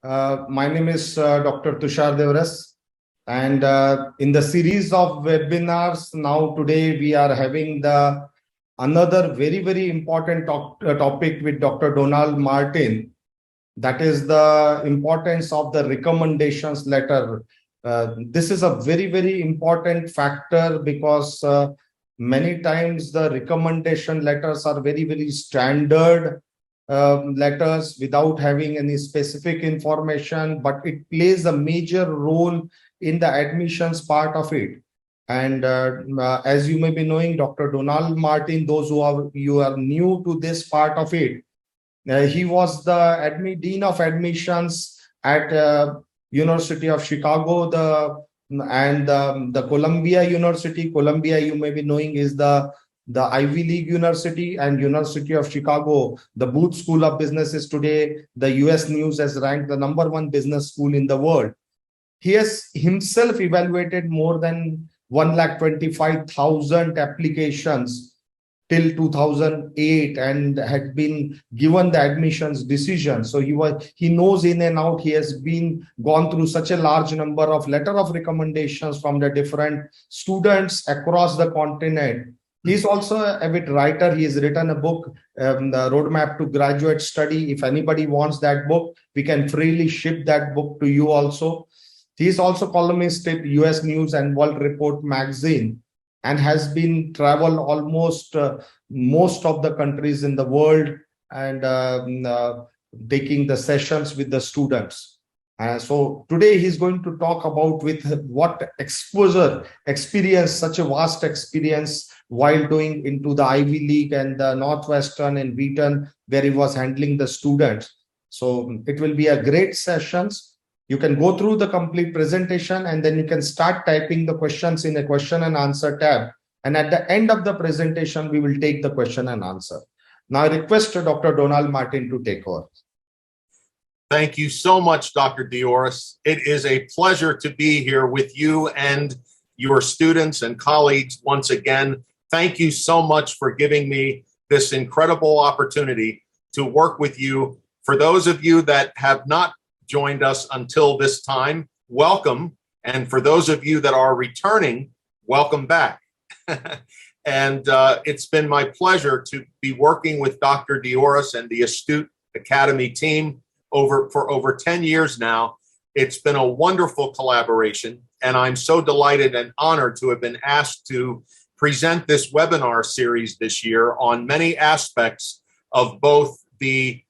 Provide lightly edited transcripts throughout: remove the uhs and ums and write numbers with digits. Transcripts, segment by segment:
My name is Dr. Tushar Devras, and in the series of webinars, now today we are having the another very important topic with Dr. Donald Martin. That is the importance of the recommendations letter. This is a very important factor because many times the recommendation letters are very standard letters without having any specific information, but it plays a major role in the admissions part of it. And as you may be knowing, Dr. Donald Martin, those you are new to this part of it, he was the dean of admissions at University of Chicago, the Columbia University. Columbia, you may be knowing, is the Ivy League University, and University of Chicago, the Booth School of Business, is today the US News has ranked the #1 business school in the world. He has himself evaluated more than 125,000 applications till 2008 and had been given the admissions decision. So he knows in and out. He has gone through such a large number of letter of recommendations from the different students across the continent. He's also a avid writer. He has written a book, the Roadmap to Graduate Study. If anybody wants that book, we can freely ship that book to you also. He's also columnist at US News and World Report magazine, and has been traveled almost most of the countries in the world and taking the sessions with the students. So today he's going to talk about with what experience, such a vast experience while doing into the Ivy League and the Northwestern and Wheaton, where he was handling the students. So it will be a great sessions. You can go through the complete presentation and then you can start typing the questions in a question and answer tab. And at the end of the presentation, we will take the question and answer. Now I request Dr. Donald Martin to take over. Thank you so much, Dr. Dioris. It is a pleasure to be here with you and your students and colleagues once again. Thank you so much for giving me this incredible opportunity to work with you. For those of you that have not joined us until this time, welcome. And for those of you that are returning, welcome back. And it's been my pleasure to be working with Dr. Dioris and the Astute Academy team for over 10 years now. It's been a wonderful collaboration, and I'm so delighted and honored to have been asked to present this webinar series this year on many aspects of both the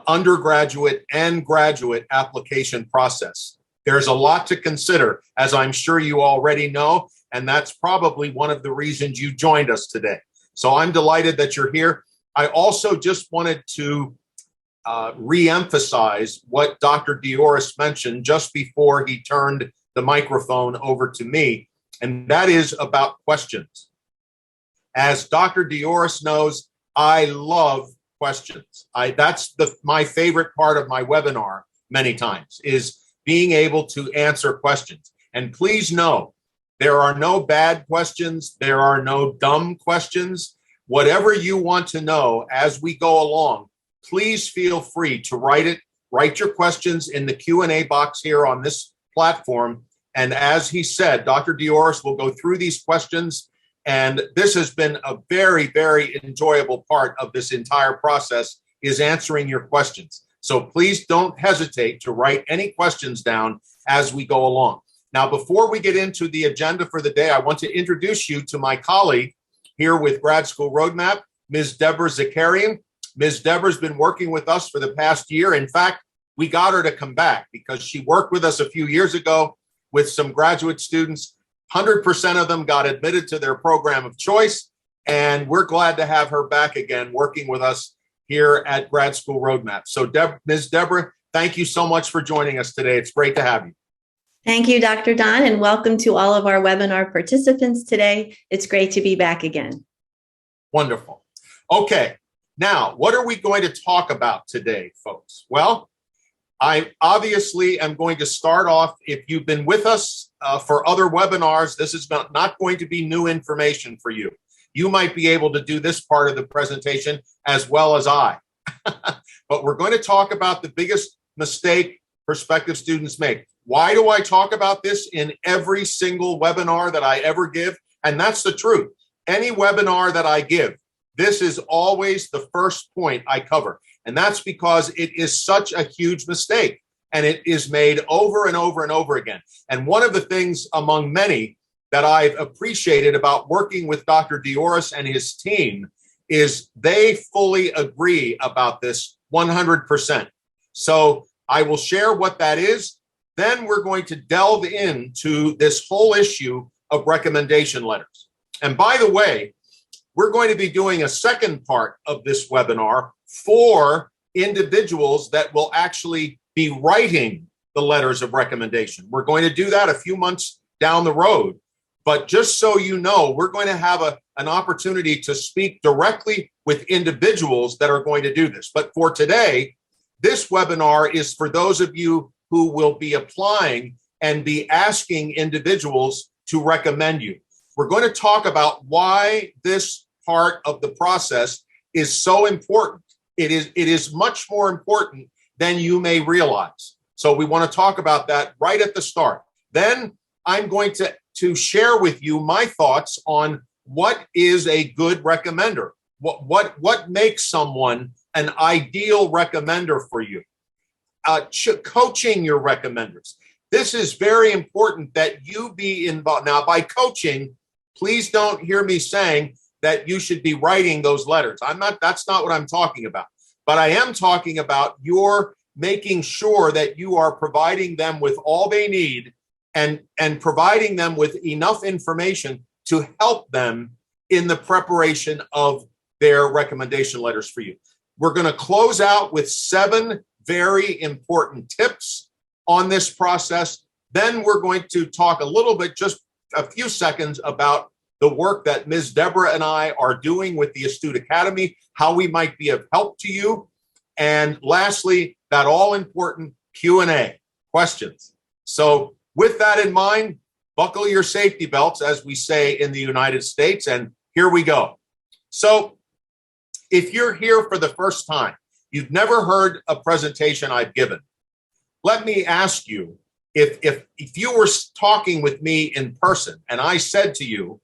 undergraduate and graduate application process. There's a lot to consider, as I'm sure you already know, and that's probably one of the reasons you joined us today. So I'm delighted that you're here. I also just wanted to re-emphasize what Dr. Dioris mentioned just before he turned the microphone over to me, and that is about questions. As Dr. Dioris knows, I love questions. That's my favorite part of my webinar many times, is being able to answer questions. And please know, there are no bad questions. There are no dumb questions. Whatever you want to know as we go along, please feel free to write your questions in the Q&A box here on this platform. And as he said, Dr. Dioris will go through these questions. And this has been a very enjoyable part of this entire process, is answering your questions. So please don't hesitate to write any questions down as we go along. Now, before we get into the agenda for the day, I want to introduce you to my colleague here with Grad School Roadmap, Ms. Deborah Zakarian. Ms. Deborah's been working with us for the past year. In fact, we got her to come back because she worked with us a few years ago with some graduate students. 100% of them got admitted to their program of choice, and we're glad to have her back again working with us here at Grad School Roadmap. So Ms. Deborah, thank you so much for joining us today. It's great to have you. Thank you, Dr. Don, and welcome to all of our webinar participants today. It's great to be back again. Wonderful. Okay, now what are we going to talk about today, folks? Well, I obviously am going to start off, if you've been with us for other webinars, this is not going to be new information for you. You might be able to do this part of the presentation as well as I. But we're going to talk about the biggest mistake prospective students make. Why do I talk about this in every single webinar that I ever give? And that's the truth. Any webinar that I give, this is always the first point I cover. And that's because it is such a huge mistake. And it is made over and over and over again. And one of the things among many that I've appreciated about working with Dr. Dioris and his team is they fully agree about this 100%. So I will share what that is. Then we're going to delve into this whole issue of recommendation letters. And by the way, we're going to be doing a second part of this webinar for individuals that will actually be writing the letters of recommendation. We're going to do that a few months down the road. But just so you know, we're going to have an opportunity to speak directly with individuals that are going to do this. But for today, this webinar is for those of you who will be applying and be asking individuals to recommend you. We're going to talk about why this part of the process is so important. It is much more important than you may realize. So we want to talk about that right at the start. Then I'm going to share with you my thoughts on what is a good recommender. What makes someone an ideal recommender for you? Coaching your recommenders. This is very important that you be involved. Now, by coaching, please don't hear me saying that you should be writing those letters. That's not what I'm talking about. But I am talking about your making sure that you are providing them with all they need and providing them with enough information to help them in the preparation of their recommendation letters for you. We're going to close out with 7 very important tips on this process. Then we're going to talk a little bit, just a few seconds, about the work that Ms. Deborah and I are doing with the Astute Academy, how we might be of help to you. And lastly, that all-important Q&A, questions. So with that in mind, buckle your safety belts, as we say in the United States, and here we go. So if you're here for the first time, you've never heard a presentation I've given, let me ask you, if you were talking with me in person and I said to you,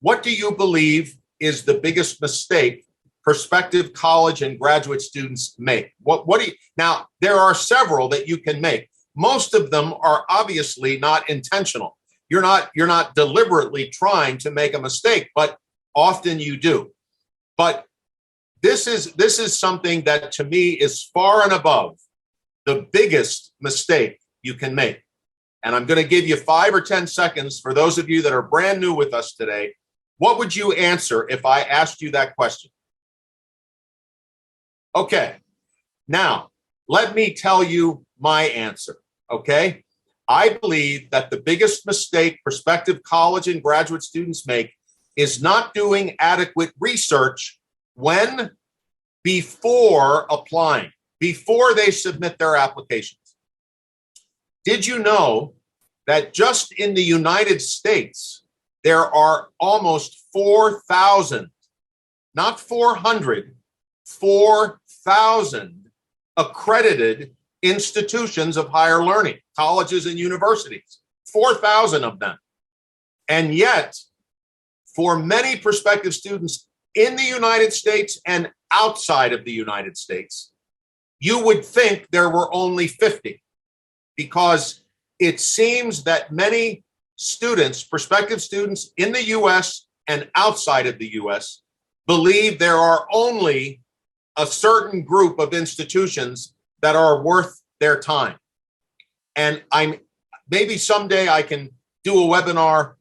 what do you believe is the biggest mistake prospective college and graduate students make? What do you, now, there are several that you can make. Most of them are obviously not intentional. You're not deliberately trying to make a mistake, but often you do. But this is something that to me is far and above the biggest mistake you can make. And I'm going to give you 5 or 10 seconds for those of you that are brand new with us today. What would you answer if I asked you that question? Okay, now let me tell you my answer, okay? I believe that the biggest mistake prospective college and graduate students make is not doing adequate research before applying, before they submit their applications. Did you know that just in the United States, there are almost 4,000, not 400, 4,000 accredited institutions of higher learning, colleges and universities, 4,000 of them. And yet, for many prospective students in the United States and outside of the United States, you would think there were only 50, because it seems that many students, prospective students in the US and outside of the US, believe there are only a certain group of institutions that are worth their time. And maybe someday I can do a webinar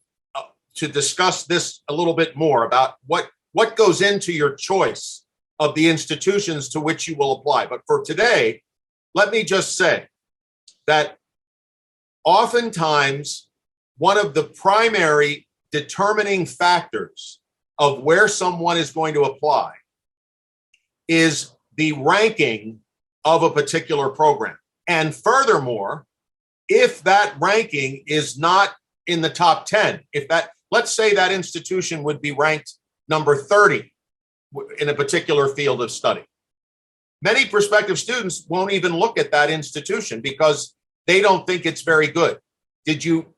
to discuss this a little bit more about what goes into your choice of the institutions to which you will apply. But for today, let me just say that oftentimes one of the primary determining factors of where someone is going to apply is the ranking of a particular program. And furthermore, if that ranking is not in the top 10, let's say that institution would be ranked number 30 in a particular field of study. Many prospective students won't even look at that institution because they don't think it's very good. Did you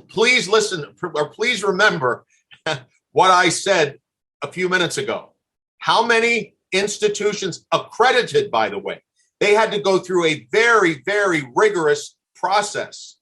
please listen, or please remember what I said a few minutes ago? How many institutions, accredited, by the way, they had to go through a very, very rigorous process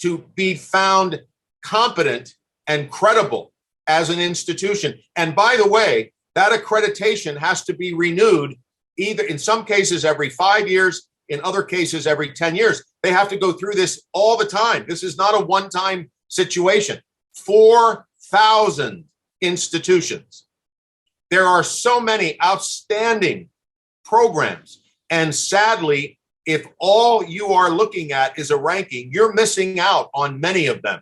to be found competent and credible as an institution. And by the way, that accreditation has to be renewed either in some cases every 5 years, in other cases every 10 years. They have to go through this all the time. This is not a one-time situation. 4,000 institutions. There are so many outstanding programs. And sadly, if all you are looking at is a ranking, you're missing out on many of them.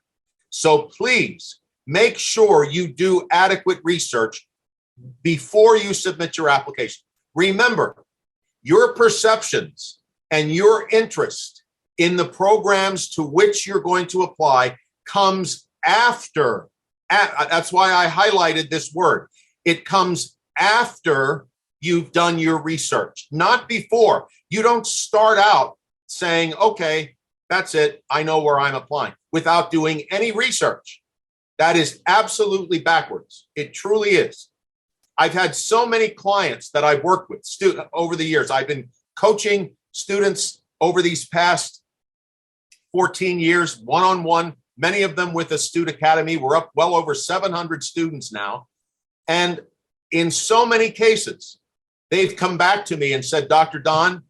So please make sure you do adequate research before you submit your application. Remember, your perceptions and your interest in the programs to which you're going to apply comes after. That's why I highlighted this word. It comes after you've done your research, not before. You don't start out saying, okay, that's it, I know where I'm applying, without doing any research. That is absolutely backwards. It truly is. I've had so many clients that I've worked with over the years. I've been coaching students over these past 14 years, one-on-one, many of them with Astute Academy. We're up well over 700 students now. And in so many cases, they've come back to me and said, Dr. Don,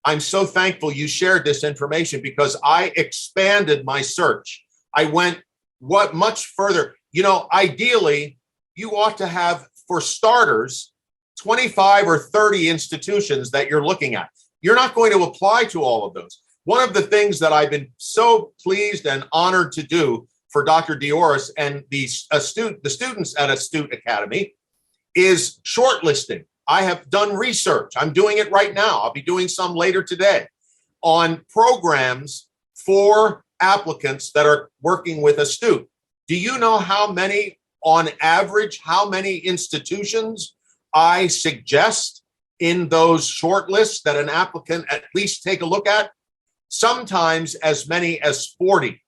I'm so thankful you shared this information because I expanded my search. I went much further. You know, ideally, you ought to have, for starters, 25 or 30 institutions that you're looking at. You're not going to apply to all of those. One of the things that I've been so pleased and honored to do for Dr. Dioris and the students at Astute Academy is shortlisting. I have done research. I'm doing it right now. I'll be doing some later today on programs for applicants that are working with Astute. Do you know how many, on average, how many institutions I suggest in those shortlists that an applicant at least take a look at? Sometimes as many as 40.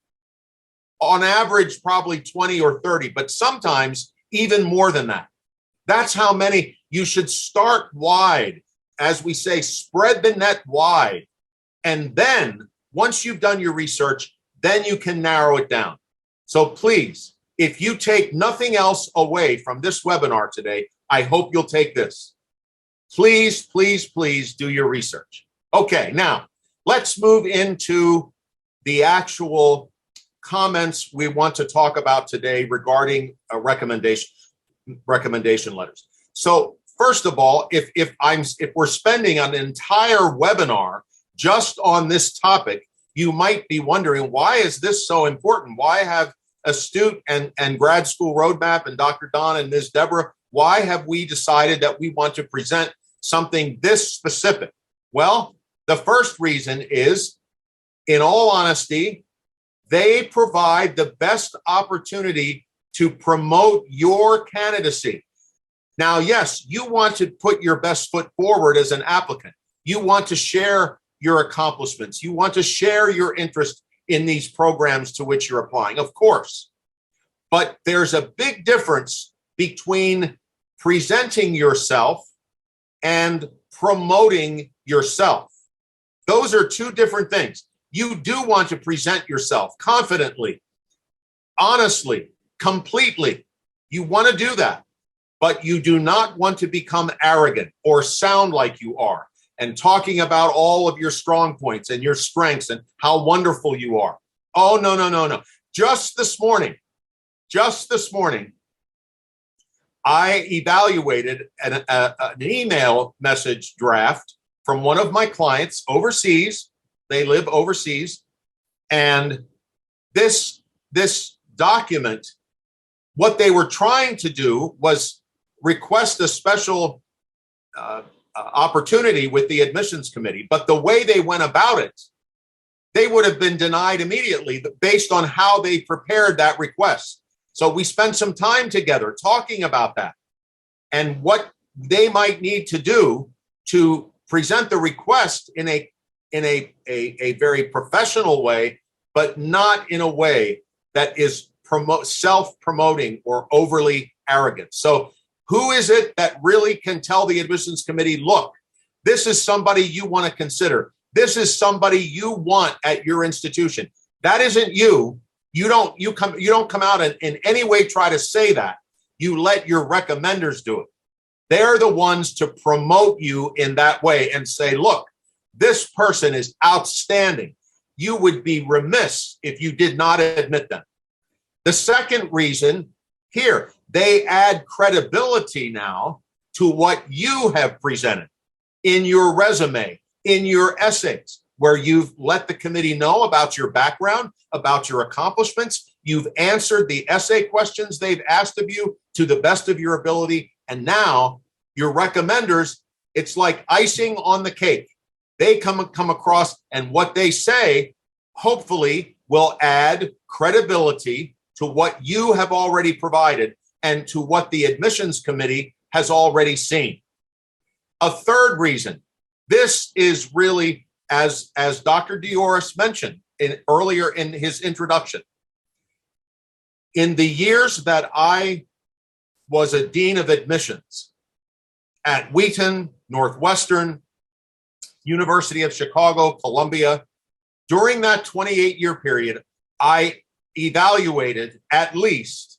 On average, probably 20 or 30, but sometimes even more than that. That's how many. You should start wide. As we say, spread the net wide. And then once you've done your research, then you can narrow it down. So please, if you take nothing else away from this webinar today, I hope you'll take this. Please, please, please do your research. Okay, now let's move into the actual comments we want to talk about today regarding a recommendation letters. So first of all, if we're spending an entire webinar just on this topic, you might be wondering, why is this so important? Why have Astute and Grad School Roadmap and Dr. Don and Ms. Deborah, why have we decided that we want to present something this specific? Well, the first reason is, in all honesty, they provide the best opportunity to promote your candidacy. Now, yes, you want to put your best foot forward as an applicant. You want to share your accomplishments. You want to share your interest in these programs to which you're applying, of course. But there's a big difference between presenting yourself and promoting yourself. Those are two different things. You do want to present yourself confidently, honestly, completely. You want to do that, but you do not want to become arrogant or sound like you are and talking about all of your strong points and your strengths and how wonderful you are. Oh, no, no, no, no. Just this morning, I evaluated an email message draft from one of my clients overseas. They live overseas. And this document, what they were trying to do was request a special opportunity with the admissions committee. But the way they went about it, they would have been denied immediately based on how they prepared that request. So we spent some time together talking about that and what they might need to do to present the request in a very professional way, but not in a way that is self-promoting or overly arrogant. So who is it that really can tell the admissions committee, look, this is somebody you want to consider. This is somebody you want at your institution. That isn't you. You don't come out and in any way try to say that. You let your recommenders do it. They're the ones to promote you in that way and say, look, this person is outstanding. You would be remiss if you did not admit them. The second reason here, they add credibility now to what you have presented in your resume, in your essays, where you've let the committee know about your background, about your accomplishments. You've answered the essay questions they've asked of you to the best of your ability. And now your recommenders, it's like icing on the cake. They come across, and what they say, hopefully, will add credibility to what you have already provided and to what the admissions committee has already seen. A third reason, this is really, as Dr. Dioris mentioned earlier in his introduction, in the years that I was a dean of admissions at Wheaton, Northwestern, University of Chicago, Columbia, during that 28-year period, I evaluated at least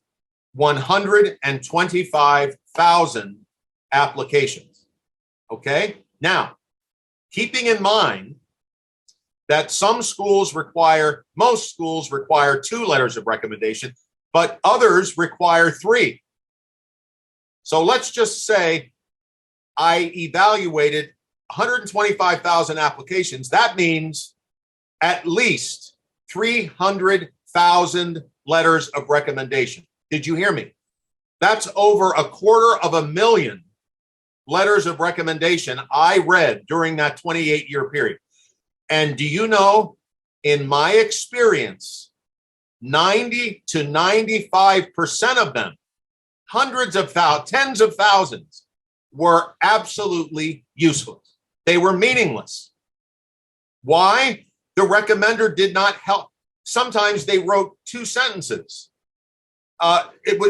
125,000 applications. Okay? Now, keeping in mind that most schools require 2 letters of recommendation, but others require 3. So let's just say I evaluated 125,000 applications. That means at least 300,000 letters of recommendation. Did you hear me? That's over 250,000 letters of recommendation I read during that 28-year period. And do you know, in my experience, 90 to 95% of them, tens of thousands, were absolutely useless. They were meaningless. Why? The recommender did not help. Sometimes they wrote 2 sentences.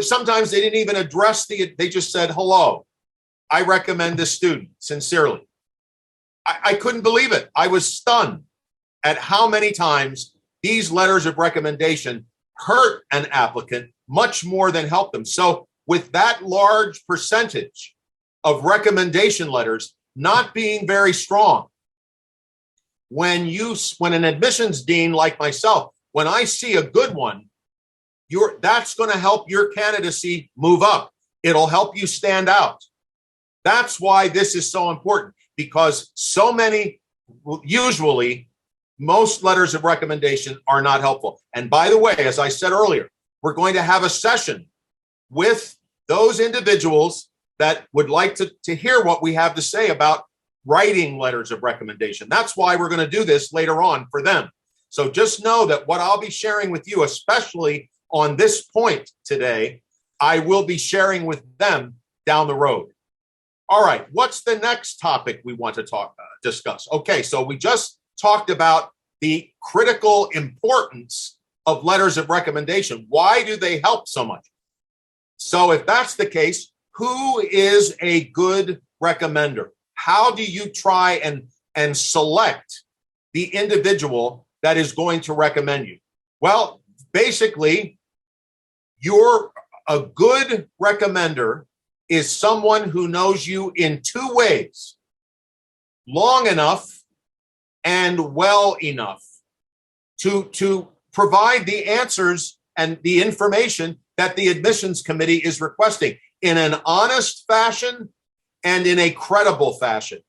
Sometimes they didn't even address they just said, hello, I recommend this student sincerely. I couldn't believe it. I was stunned at how many times these letters of recommendation hurt an applicant much more than help them. So with that large percentage of recommendation letters not being very strong, when an admissions dean like myself, when I see a good one, that's going to help your candidacy move up. It'll help you stand out. That's why this is so important, because usually most letters of recommendation are not helpful. And by the way, as I said earlier, we're going to have a session with those individuals that would like to hear what we have to say about writing letters of recommendation. That's why we're going to do this later on for them. So just know that what I'll be sharing with you, especially on this point today, I will be sharing with them down the road. All right, what's the next topic we want to discuss? Okay, so we just talked about the critical importance of letters of recommendation. Why do they help so much? So if that's the case, who is a good recommender? How do you try and select the individual that is going to recommend you? Well, basically, a good recommender is someone who knows you in 2 ways: long enough and well enough to provide the answers and the information that the admissions committee is requesting in an honest fashion and in a credible fashion.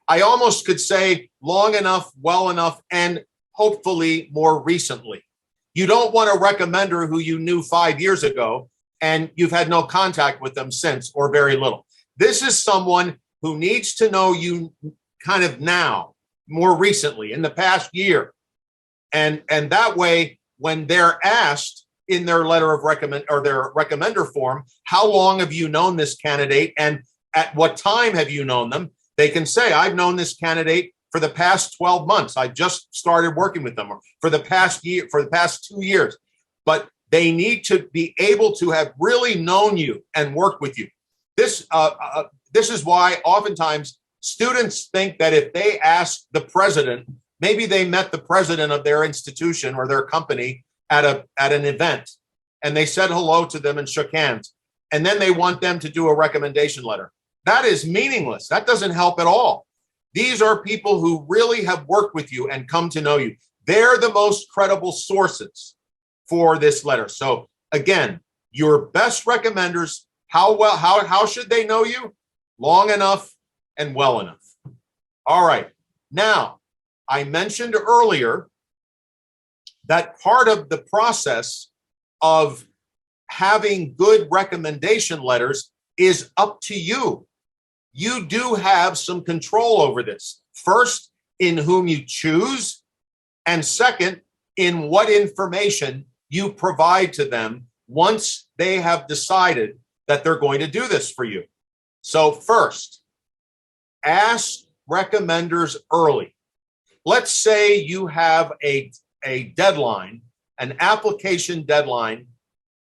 I almost could say long enough, well enough, and hopefully more recently. You don't want a recommender who you knew 5 years ago and you've had no contact with them since, or very little. This is someone who needs to know you kind of now, more recently, in the past year. And that way, when they're asked in their letter of recommend or their recommender form, how long have you known this candidate and at what time have you known them? They can say, I've known this candidate for the past 12 months. I just started working with them, or for the past year, for the past 2 years. But they need to be able to have really known you and worked with you. This is why oftentimes students think that if they ask the president, maybe they met the president of their institution or their company at an event, and they said hello to them and shook hands, and then they want them to do a recommendation letter. That is meaningless. That doesn't help at all. These are people who really have worked with you and come to know you. They're the most credible sources for this letter. So again, your best recommenders, how should they know you? Long enough and well enough. All right. Now, I mentioned earlier that part of the process of having good recommendation letters is up to you. You do have some control over this. First, in whom you choose, and second, in what information you provide to them once they have decided that they're going to do this for you. So first, ask recommenders early. Let's say you have a deadline, an application deadline.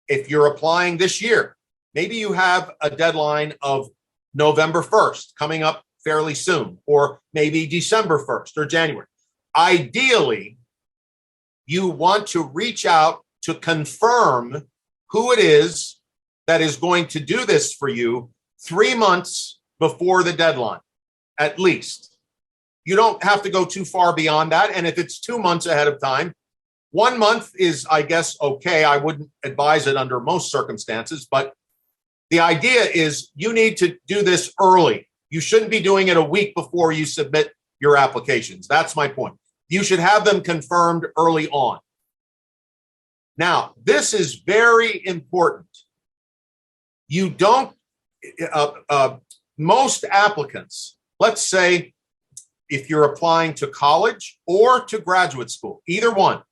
If you're applying this year, maybe you have a deadline of November 1st coming up fairly soon, or maybe December 1st or January. Ideally, you want to reach out to confirm who it is that is going to do this for you 3 months before the deadline, at least. You don't have to go too far beyond that. And if it's 2 months ahead of time, 1 month is, I guess, okay. I wouldn't advise it under most circumstances, but the idea is you need to do this early. You shouldn't be doing it a week before you submit your applications. That's my point. You should have them confirmed early on. Now, this is very important. You don't, most applicants, let's say if you're applying to college or to graduate school, either one,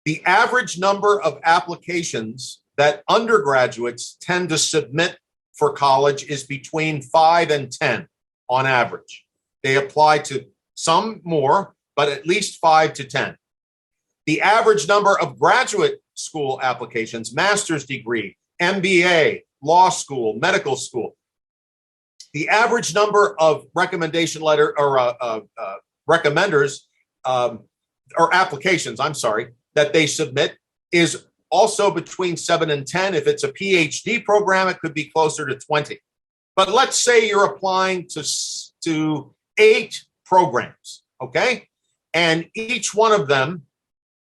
the average number of applications that undergraduates tend to submit for college is between 5 and 10 on average. They apply to some more, but at least 5 to 10. The average number of graduate school applications, master's degree, MBA, law school, medical school, the average number of recommendation letter or recommenders or applications, that they submit is also between 7 and 10. If it's a PhD program, it could be closer to 20. But let's say you're applying to 8 programs, okay? And each one of them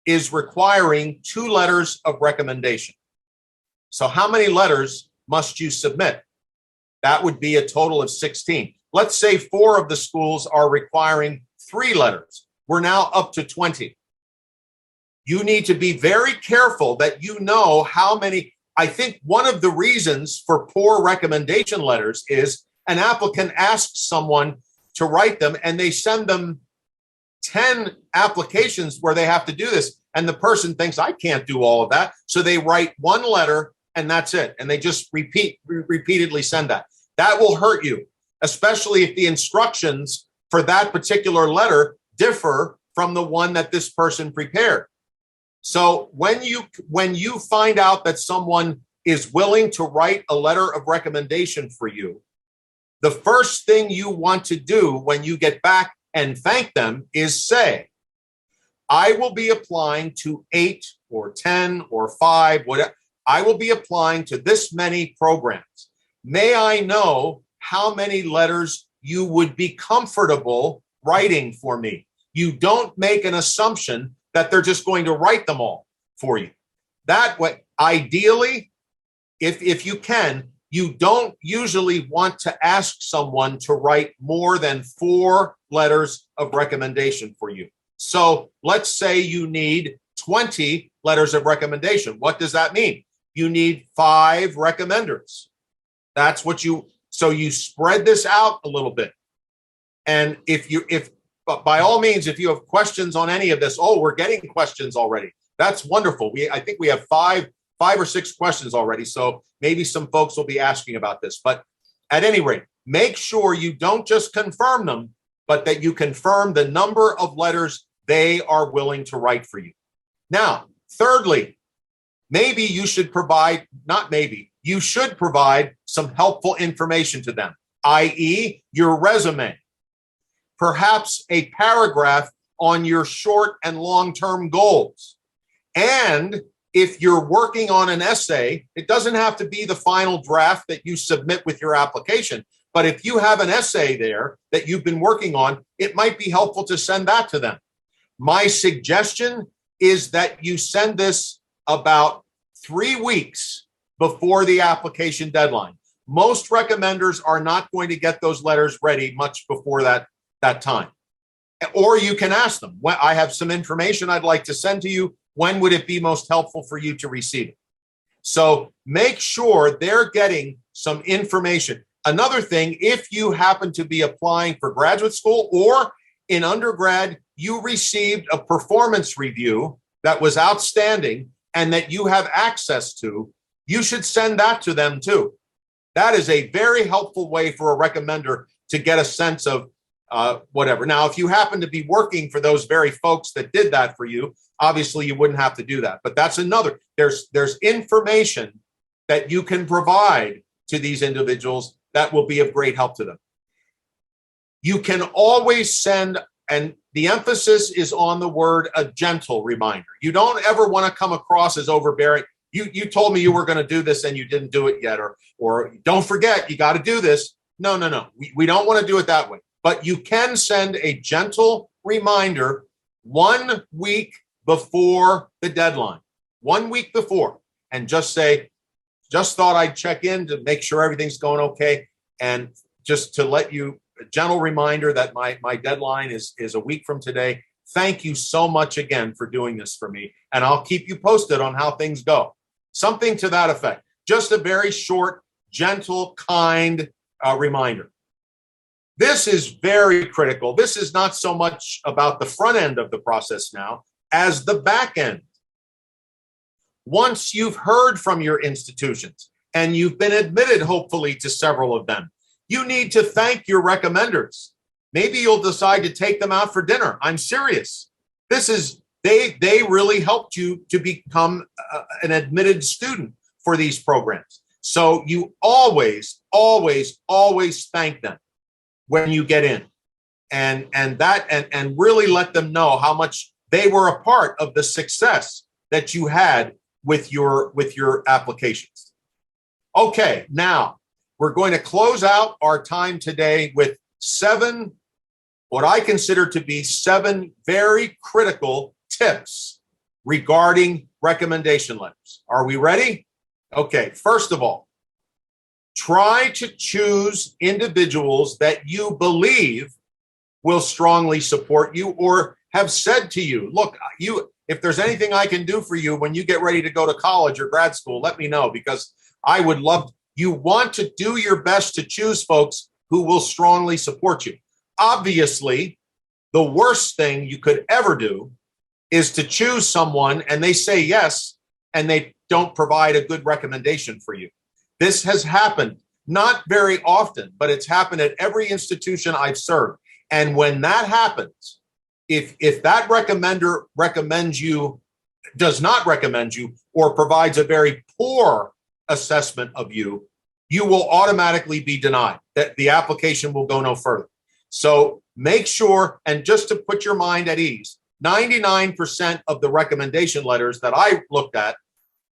is requiring 2 letters of recommendation. So how many letters must you submit? That would be a total of 16. Let's say 4 of the schools are requiring 3 letters. We're now up to 20. You need to be very careful that you know how many. I think one of the reasons for poor recommendation letters is an applicant asks someone to write them and they send them 10 applications where they have to do this. And the person thinks, I can't do all of that. So they write 1 letter and that's it. And they just repeatedly send that. That will hurt you, especially if the instructions for that particular letter differ from the one that this person prepared. So when you find out that someone is willing to write a letter of recommendation for you, the first thing you want to do when you get back and thank them is say, I will be applying to 8 or 10 or 5, whatever. I will be applying to this many programs. May I know how many letters you would be comfortable writing for me? You don't make an assumption that they're just going to write them all for you. That way, ideally, if you can, you don't usually want to ask someone to write more than 4 letters of recommendation for you. So let's say you need 20 letters of recommendation. What does that mean? You need 5 recommenders. That's what so you spread this out a little bit. And but by all means, if you have questions on any of this, we're getting questions already. That's wonderful. I think we have 5 or 6 questions already. So maybe some folks will be asking about this. But at any rate, make sure you don't just confirm them, but that you confirm the number of letters they are willing to write for you. Now, thirdly, maybe you should provide, not maybe, you should provide some helpful information to them, i.e. your resume, perhaps a paragraph on your short and long-term goals. And if you're working on an essay, it doesn't have to be the final draft that you submit with your application. But if you have an essay there that you've been working on, it might be helpful to send that to them. My suggestion is that you send this about 3 weeks before the application deadline. Most recommenders are not going to get those letters ready much before that time. Or you can ask them, well, I have some information I'd like to send to you. When would it be most helpful for you to receive it? So make sure they're getting some information. Another thing, if you happen to be applying for graduate school or in undergrad, you received a performance review that was outstanding and that you have access to, you should send that to them too. That is a very helpful way for a recommender to get a sense of whatever. Now, if you happen to be working for those very folks that did that for you, obviously you wouldn't have to do that. But that's another, there's information that you can provide to these individuals that will be of great help to them. You can always send, and the emphasis is on the word, a gentle reminder. You don't ever want to come across as overbearing. You told me you were going to do this and you didn't do it yet, or don't forget, you got to do this. No. We don't want to do it that way. But you can send a gentle reminder 1 week before the deadline, 1 week before, and just say, just thought I'd check in to make sure everything's going okay. And just to let you, a gentle reminder that my deadline is a week from today. Thank you so much again for doing this for me. And I'll keep you posted on how things go. Something to that effect. Just a very short, gentle, kind reminder. This is very critical. This is not so much about the front end of the process now as the back end. Once you've heard from your institutions and you've been admitted, hopefully, to several of them, you need to thank your recommenders. Maybe you'll decide to take them out for dinner. I'm serious. This is, they really helped you to become an admitted student for these programs. So you always thank them when you get in, and really let them know how much they were a part of the success that you had with your applications. Okay, now we're going to close out our time today with 7, what I consider to be 7 very critical tips regarding recommendation letters. Are we ready? Okay, first of all, try to choose individuals that you believe will strongly support you or have said to you, look, if there's anything I can do for you when you get ready to go to college or grad school, let me know, because I would love, you want to do your best to choose folks who will strongly support you. Obviously, the worst thing you could ever do is to choose someone and they say yes, and they don't provide a good recommendation for you. This has happened, not very often, but it's happened at every institution I've served. And when that happens, if that recommender does not recommend you, or provides a very poor assessment of you, you will automatically be denied. That the application will go no further. So make sure, and just to put your mind at ease, 99% of the recommendation letters that I looked at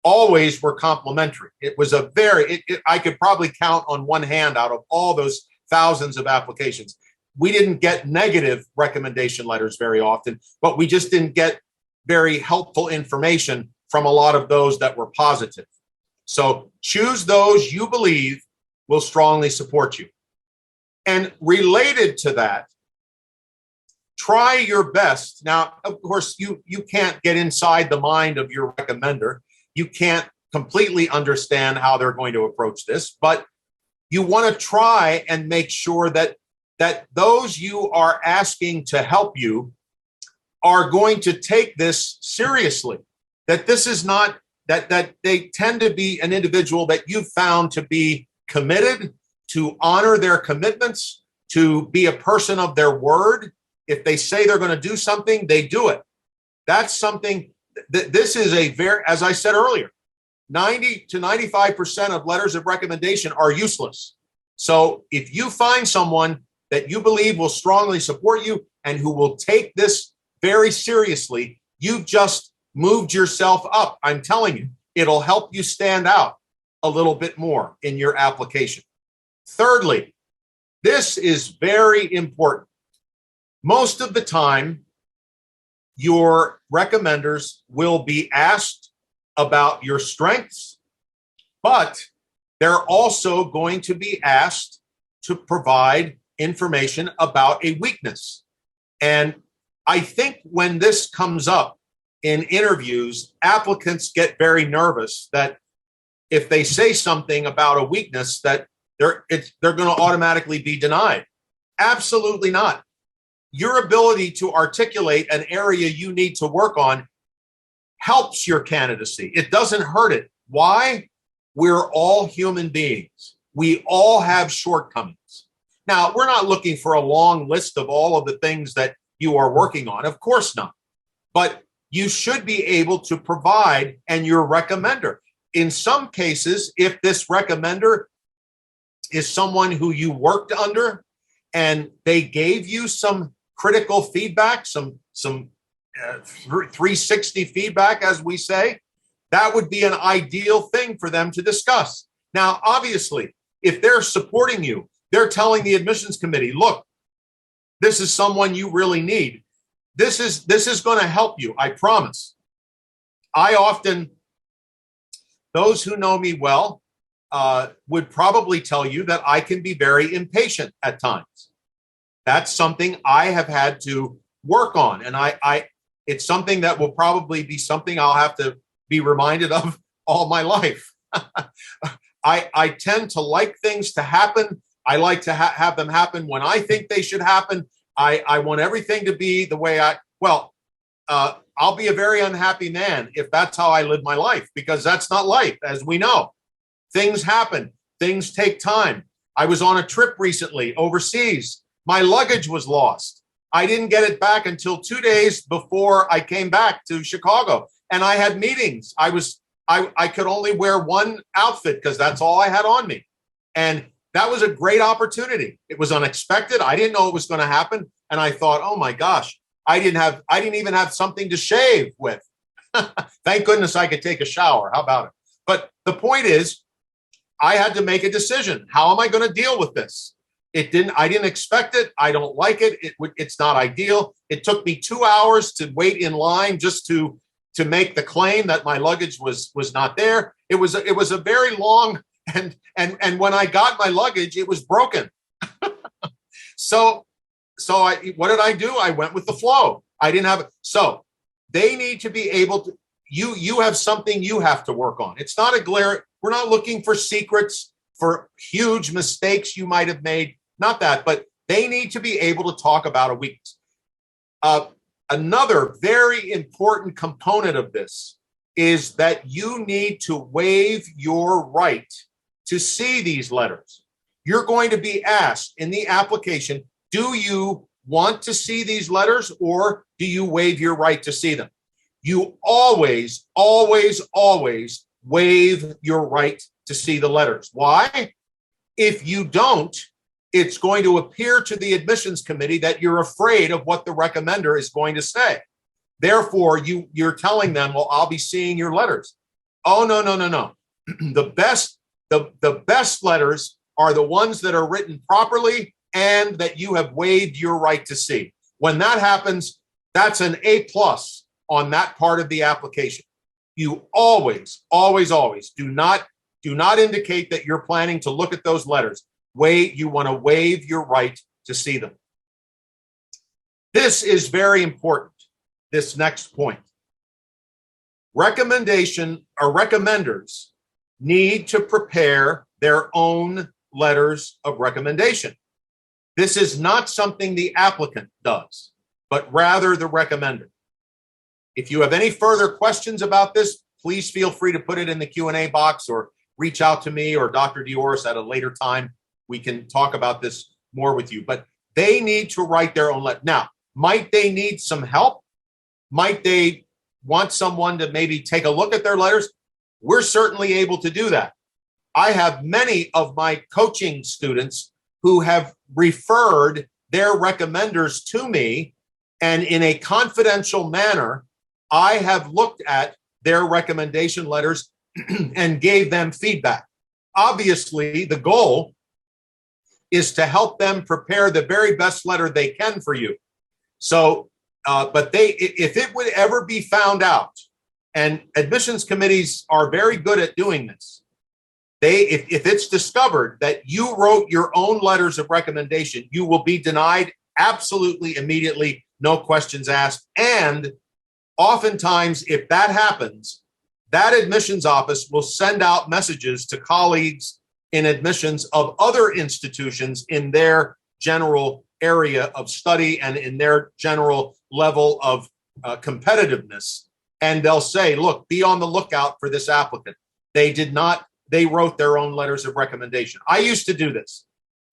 always were complimentary. It was a I could probably count on one hand out of all those thousands of applications. We didn't get negative recommendation letters very often, but we just didn't get very helpful information from a lot of those that were positive. So choose those you believe will strongly support you. And related to that, try your best. Now, of course, you can't get inside the mind of your recommender. You can't completely understand how they're going to approach this, but you want to try and make sure that those you are asking to help you are going to take this seriously, that this is not, that they tend to be an individual that you've found to be committed, to honor their commitments, to be a person of their word. If they say they're going to do something, they do it. That's something that this is a very, as I said earlier, 90 to 95% of letters of recommendation are useless. So if you find someone that you believe will strongly support you and who will take this very seriously, you've just moved yourself up. I'm telling you, it'll help you stand out a little bit more in your application. Thirdly, this is very important. Most of the time, your recommenders will be asked about your strengths, but they're also going to be asked to provide information about a weakness. And I think when this comes up in interviews, applicants get very nervous that if they say something about a weakness, that they're going to automatically be denied. Absolutely not. Your ability to articulate an area you need to work on helps your candidacy. It doesn't hurt it. Why? We're all human beings. We all have shortcomings. Now, we're not looking for a long list of all of the things that you are working on. Of course not. But you should be able to provide, and your recommender. In some cases, if this recommender is someone who you worked under and they gave you some critical feedback, some 360 feedback, as we say, that would be an ideal thing for them to discuss. Now, obviously, if they're supporting you, they're telling the admissions committee, look, this is someone you really need. This is going to help you, I promise. I often, those who know me well, would probably tell you that I can be very impatient at times. That's something I have had to work on. And it's something that will probably be something I'll have to be reminded of all my life. I tend to like things to happen. I like to have them happen when I think they should happen. I want everything to be the way I'll be a very unhappy man if that's how I live my life, because that's not life, as we know. Things happen. Things take time. I was on a trip recently overseas. My luggage was lost. I didn't get it back until 2 days before I came back to Chicago. And I had meetings. I could only wear one outfit because that's all I had on me. And that was a great opportunity. It was unexpected. I didn't know it was going to happen. And I thought, oh my gosh, I didn't even have something to shave with. Thank goodness I could take a shower. How about it? But the point is, I had to make a decision. How am I going to deal with this? I didn't expect it. I don't like it. It's not ideal. It took me 2 hours to wait in line just to make the claim that my luggage was not there. It was a very long, and when I got my luggage, it was broken. So what did I do? I went with the flow. I didn't have it. So they need to be able to, you have something you have to work on. It's not a glare. We're not looking for secrets, for huge mistakes you might have made. Not that, but they need to be able to talk about a weakness. Another very important component of this is that you need to waive your right to see these letters. You're going to be asked in the application, do you want to see these letters, or do you waive your right to see them? You always, always, always waive your right to see the letters. Why? If you don't, it's going to appear to the admissions committee that you're afraid of what the recommender is going to say. Therefore, you're telling them, well, I'll be seeing your letters. Oh, no. The best letters are the ones that are written properly and that you have waived your right to see. When that happens, that's an A+ on that part of the application. You always, always, always do not indicate that you're planning to look at those letters. You want to waive your right to see them. This is very important, this next point. Recommenders need to prepare their own letters of recommendation. This is not something the applicant does, but rather the recommender. If you have any further questions about this, please feel free to put it in the Q&A box or reach out to me or Dr. Dioris at a later time. we can talk about this more with you, but they need to write their own letter. Now, might they need some help? Might they want someone to maybe take a look at their letters? We're certainly able to do that. I have many of my coaching students who have referred their recommenders to me, and in a confidential manner, I have looked at their recommendation letters and gave them feedback. Obviously, the goal is to help them prepare the very best letter they can for you. So, but if it would ever be found out, and admissions committees are very good at doing this, if it's discovered that you wrote your own letters of recommendation, you will be denied absolutely immediately, no questions asked. And oftentimes, if that happens, that admissions office will send out messages to colleagues in admissions of other institutions in their general area of study and in their general level of competitiveness. And they'll say, look, be on the lookout for this applicant. They wrote their own letters of recommendation. I used to do this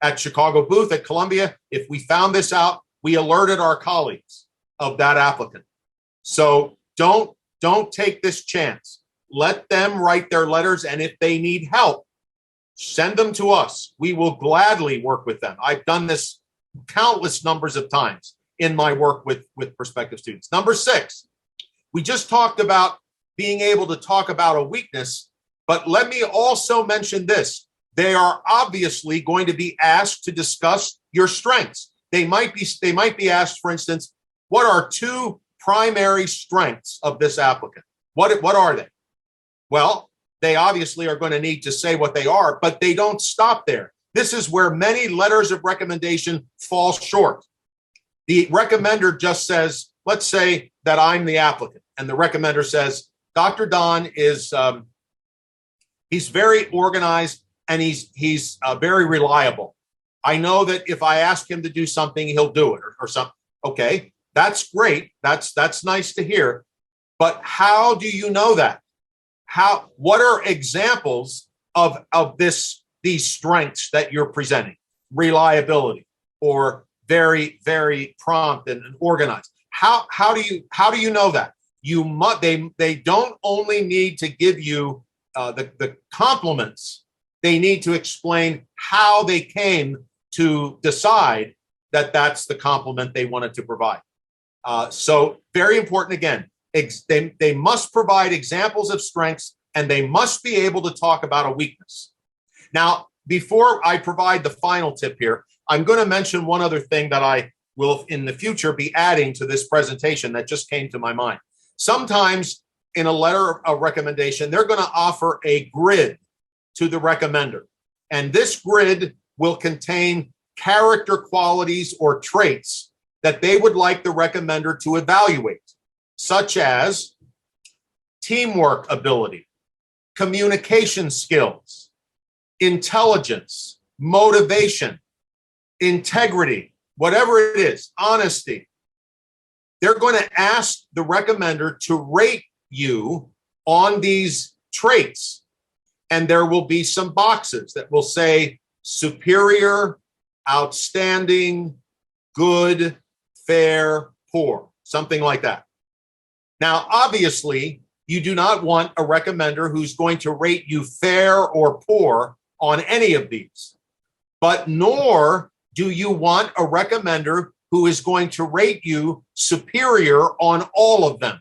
at Chicago Booth, at Columbia. If we found this out, we alerted our colleagues of that applicant. So don't take this chance. Let them write their letters, and if they need help, send them to us. We will gladly work with them. I've done this countless numbers of times in my work with prospective students. Number 6, we just talked about being able to talk about a weakness, but let me also mention this. They are obviously going to be asked to discuss your strengths. They might be asked, for instance, what are 2 primary strengths of this applicant? What are they? Well, they obviously are going to need to say what they are, but they don't stop there. This is where many letters of recommendation fall short. The recommender just says, let's say that I'm the applicant, and the recommender says, Dr. Don is, he's very organized and he's very reliable. I know that if I ask him to do something, he'll do it or something. Okay, that's great. That's nice to hear. But how do you know that? What are examples of these strengths that you're presenting? Reliability, or very, very prompt and organized. How do you know that? They don't only need to give you the compliments. They need to explain how they came to decide that that's the compliment they wanted to provide. So very important again. They must provide examples of strengths, and they must be able to talk about a weakness. Now, before I provide the final tip here, I'm going to mention one other thing that I will in the future be adding to this presentation that just came to my mind. Sometimes in a letter of recommendation, they're going to offer a grid to the recommender. And this grid will contain character qualities or traits that they would like the recommender to evaluate, such as teamwork ability, communication skills, intelligence, motivation, integrity, whatever it is, honesty. They're going to ask the recommender to rate you on these traits. And there will be some boxes that will say superior, outstanding, good, fair, poor, something like that. Now, obviously, you do not want a recommender who's going to rate you fair or poor on any of these, but nor do you want a recommender who is going to rate you superior on all of them.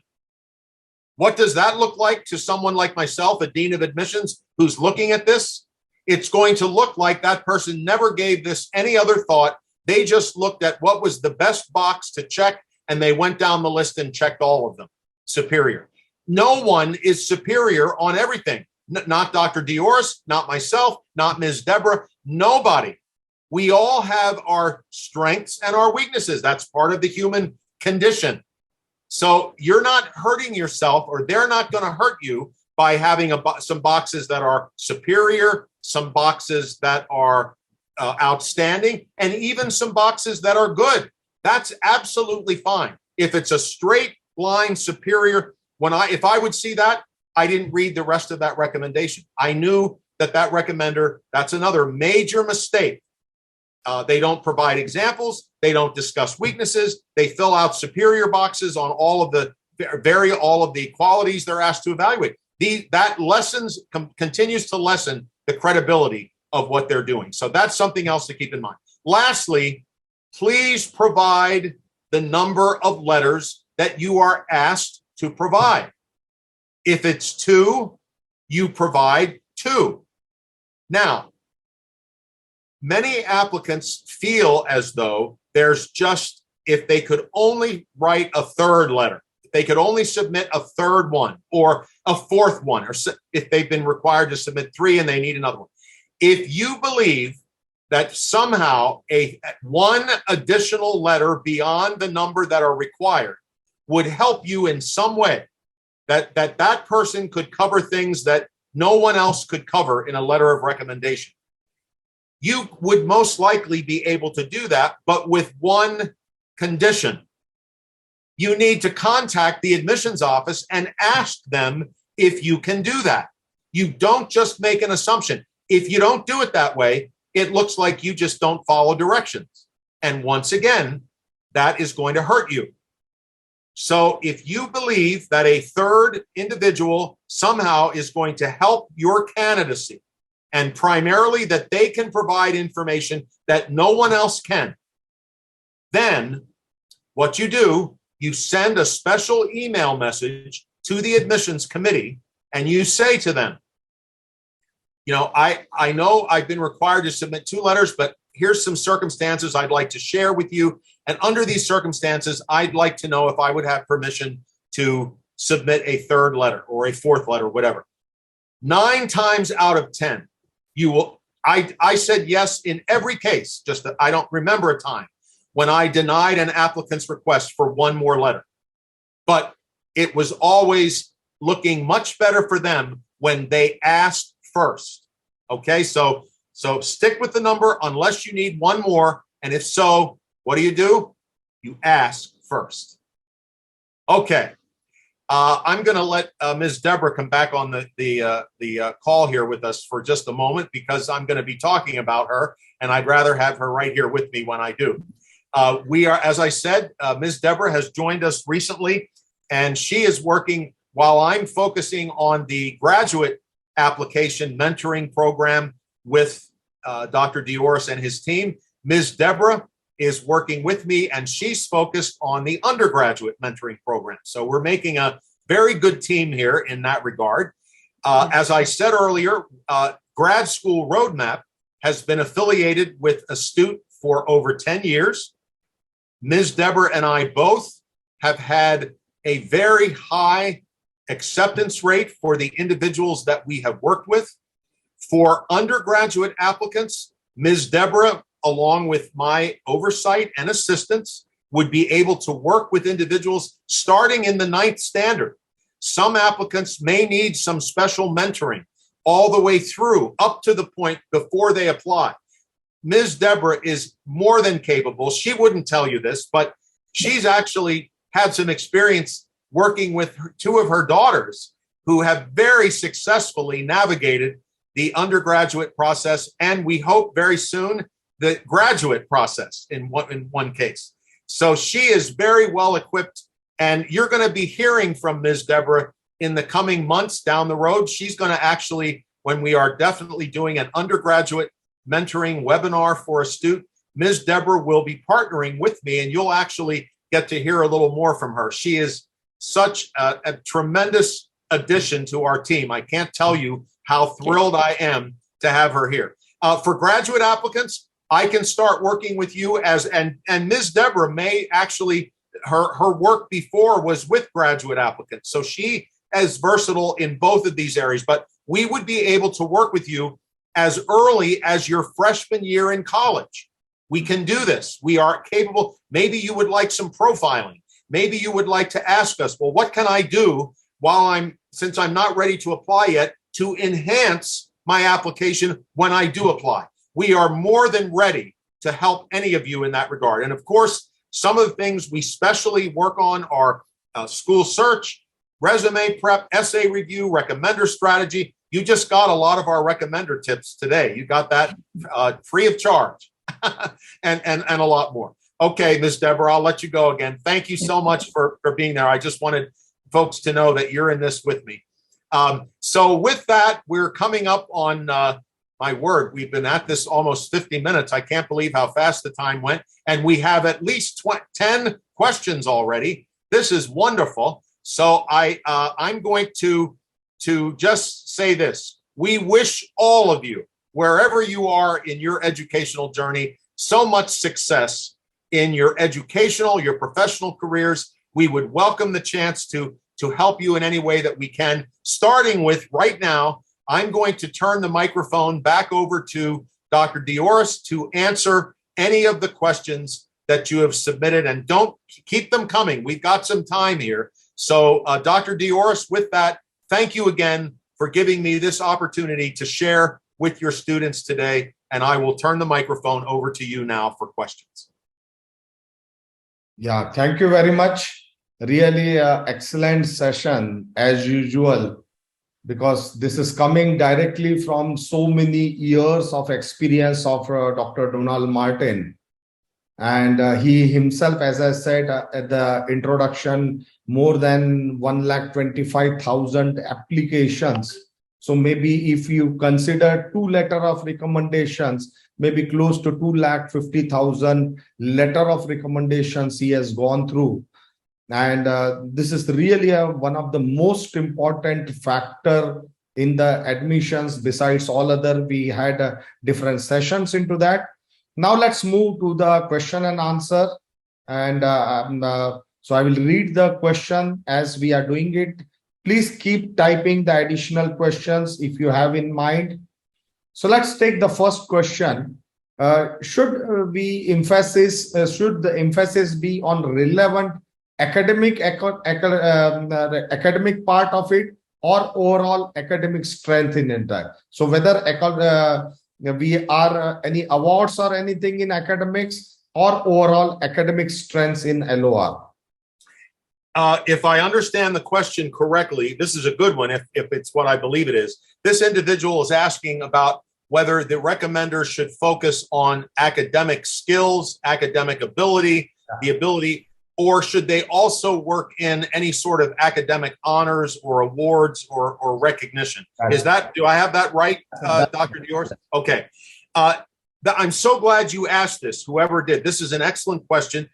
What does that look like to someone like myself, a dean of admissions, who's looking at this? It's going to look like that person never gave this any other thought. They just looked at what was the best box to check, and they went down the list and checked all of them. Superior. No one is superior on everything. Not Dr. Dioris, not myself, not Ms. Deborah, nobody. We all have our strengths and our weaknesses. That's part of the human condition. So you're not hurting yourself, or they're not going to hurt you by having some boxes that are superior, some boxes that are outstanding, and even some boxes that are good. That's absolutely fine. If it's a straight line superior, if I would see that, I didn't read the rest of that recommendation. I knew that recommender, that's another major mistake. They don't provide examples. They don't discuss weaknesses. They fill out superior boxes on all of the qualities they're asked to evaluate. That continues to lessen the credibility of what they're doing. So that's something else to keep in mind. Lastly, please provide the number of letters that you are asked to provide. If it's 2, you provide 2. Now, many applicants feel as though if they could only write a 3rd letter, if they could only submit a 3rd one or a 4th one, or if they've been required to submit 3 and they need another one. If you believe that somehow one additional letter beyond the number that are required would help you in some way, that person could cover things that no one else could cover in a letter of recommendation, you would most likely be able to do that, but with one condition. You need to contact the admissions office and ask them if you can do that. You don't just make an assumption. If you don't do it that way, it looks like you just don't follow directions. And once again, that is going to hurt you. So if you believe that a 3rd individual somehow is going to help your candidacy, and primarily that they can provide information that no one else can, then what you do, you send a special email message to the admissions committee and you say to them, I know I've been required to submit 2 letters, but here's some circumstances I'd like to share with you. And under these circumstances, I'd like to know if I would have permission to submit a 3rd letter or a 4th letter, whatever. 9 times out of 10, you will. I said yes in every case, just that I don't remember a time when I denied an applicant's request for 1 more letter. But it was always looking much better for them when they asked first. Okay, so stick with the number unless you need 1 more. And if so, what do? You ask first. Okay. I'm going to let Ms. Deborah come back on the call here with us for just a moment, because I'm going to be talking about her, and I'd rather have her right here with me when I do. We are, as I said, Ms. Deborah has joined us recently, and she is working while I'm focusing on the graduate application mentoring program with Dr. Dioris and his team. Ms. Deborah is working with me, and she's focused on the undergraduate mentoring program. So we're making a very good team here in that regard. As I said earlier, Grad School Roadmap has been affiliated with Astute for over 10 years. Ms. Deborah and I both have had a very high acceptance rate for the individuals that we have worked with. For undergraduate applicants, Ms. Deborah, along with my oversight and assistance, would be able to work with individuals starting in the 9th standard. Some applicants may need some special mentoring all the way through up to the point before they apply. Ms. Deborah is more than capable. She wouldn't tell you this, but she's actually had some experience working with 2 of her daughters who have very successfully navigated the undergraduate process, and we hope very soon the graduate process in one case. So she is very well equipped, and you're going to be hearing from Ms. Deborah in the coming months down the road. She's going to actually, when we are definitely doing an undergraduate mentoring webinar for Astute, Ms. Deborah will be partnering with me, and you'll actually get to hear a little more from her. She is such a tremendous addition to our team. I can't tell you how thrilled I am to have her here. For graduate applicants, I can start working with you and Ms. Deborah may actually, her work before was with graduate applicants. So she is versatile in both of these areas, but we would be able to work with you as early as your freshman year in college. We can do this. We are capable. Maybe you would like some profiling. Maybe you would like to ask us, well, what can I do since I'm not ready to apply yet, to enhance my application when I do apply? We are more than ready to help any of you in that regard. And of course, some of the things we specially work on are school search, resume prep, essay review, recommender strategy. You just got a lot of our recommender tips today. You got that free of charge and a lot more. Okay, Ms. Deborah, I'll let you go again. Thank you so much for being there. I just wanted folks to know that you're in this with me. So with that, we're coming up on, my word, we've been at this almost 50 minutes. I can't believe how fast the time went. And we have at least 10 questions already. This is wonderful. So I'm going to just say this. We wish all of you, wherever you are in your educational journey, so much success in your educational, your professional careers. We would welcome the chance to help you in any way that we can, starting with right now. I'm going to turn the microphone back over to Dr. Dioris to answer any of the questions that you have submitted, and don't keep them coming. We've got some time here. So Dr. Dioris, with that, thank you again for giving me this opportunity to share with your students today, and I will turn the microphone over to you now for questions. Yeah, thank you very much. Really excellent session as usual, because this is coming directly from so many years of experience of Dr. Donald Martin. And he himself, as I said at the introduction, more than 125,000 applications. So maybe if you consider 2 letters of recommendations, maybe close to 250,000 letter of recommendations he has gone through. And this is really one of the most important factor in the admissions. Besides all other, we had different sessions into that. Now let's move to the question and answer. And so I will read the question as we are doing it. Please keep typing the additional questions if you have in mind. So let's take the first question. Should the emphasis be on relevant academic part of it, or overall academic strength in it? So whether we are any awards or anything in academics, or overall academic strengths in LOR? If I understand the question correctly, this is a good one if it's what I believe it is. This individual is asking about whether the recommender should focus on academic skills, academic ability, the ability, or should they also work in any sort of academic honors or awards or recognition? Is that, do I have that right, Dr. Dioris? Okay. I'm so glad you asked this, whoever did. This is an excellent question.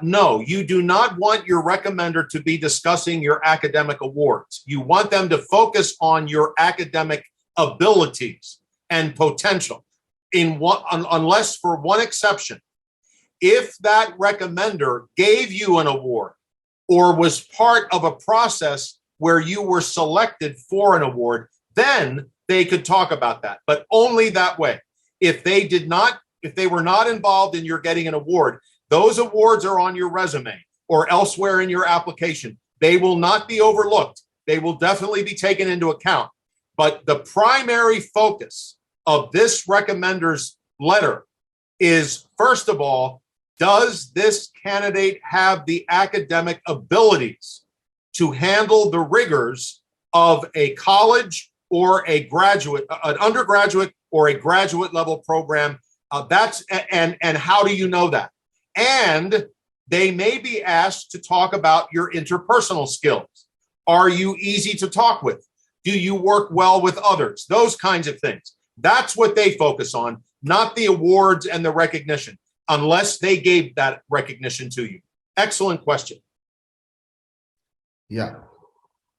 No, you do not want your recommender to be discussing your academic awards. You want them to focus on your academic abilities and potential, unless for one exception. If that recommender gave you an award or was part of a process where you were selected for an award, then they could talk about that, but only that way. If they were not involved in your getting an award, those awards are on your resume or elsewhere in your application. They will not be overlooked. They will definitely be taken into account. But the primary focus of this recommender's letter is, first of all, does this candidate have the academic abilities to handle the rigors of a college or a graduate, an undergraduate or a graduate level program? And how do you know that? And they may be asked to talk about your interpersonal skills. Are you easy to talk with? Do you work well with others? Those kinds of things. That's what they focus on, not the awards and the recognition, unless they gave that recognition to you. Excellent question. Yeah.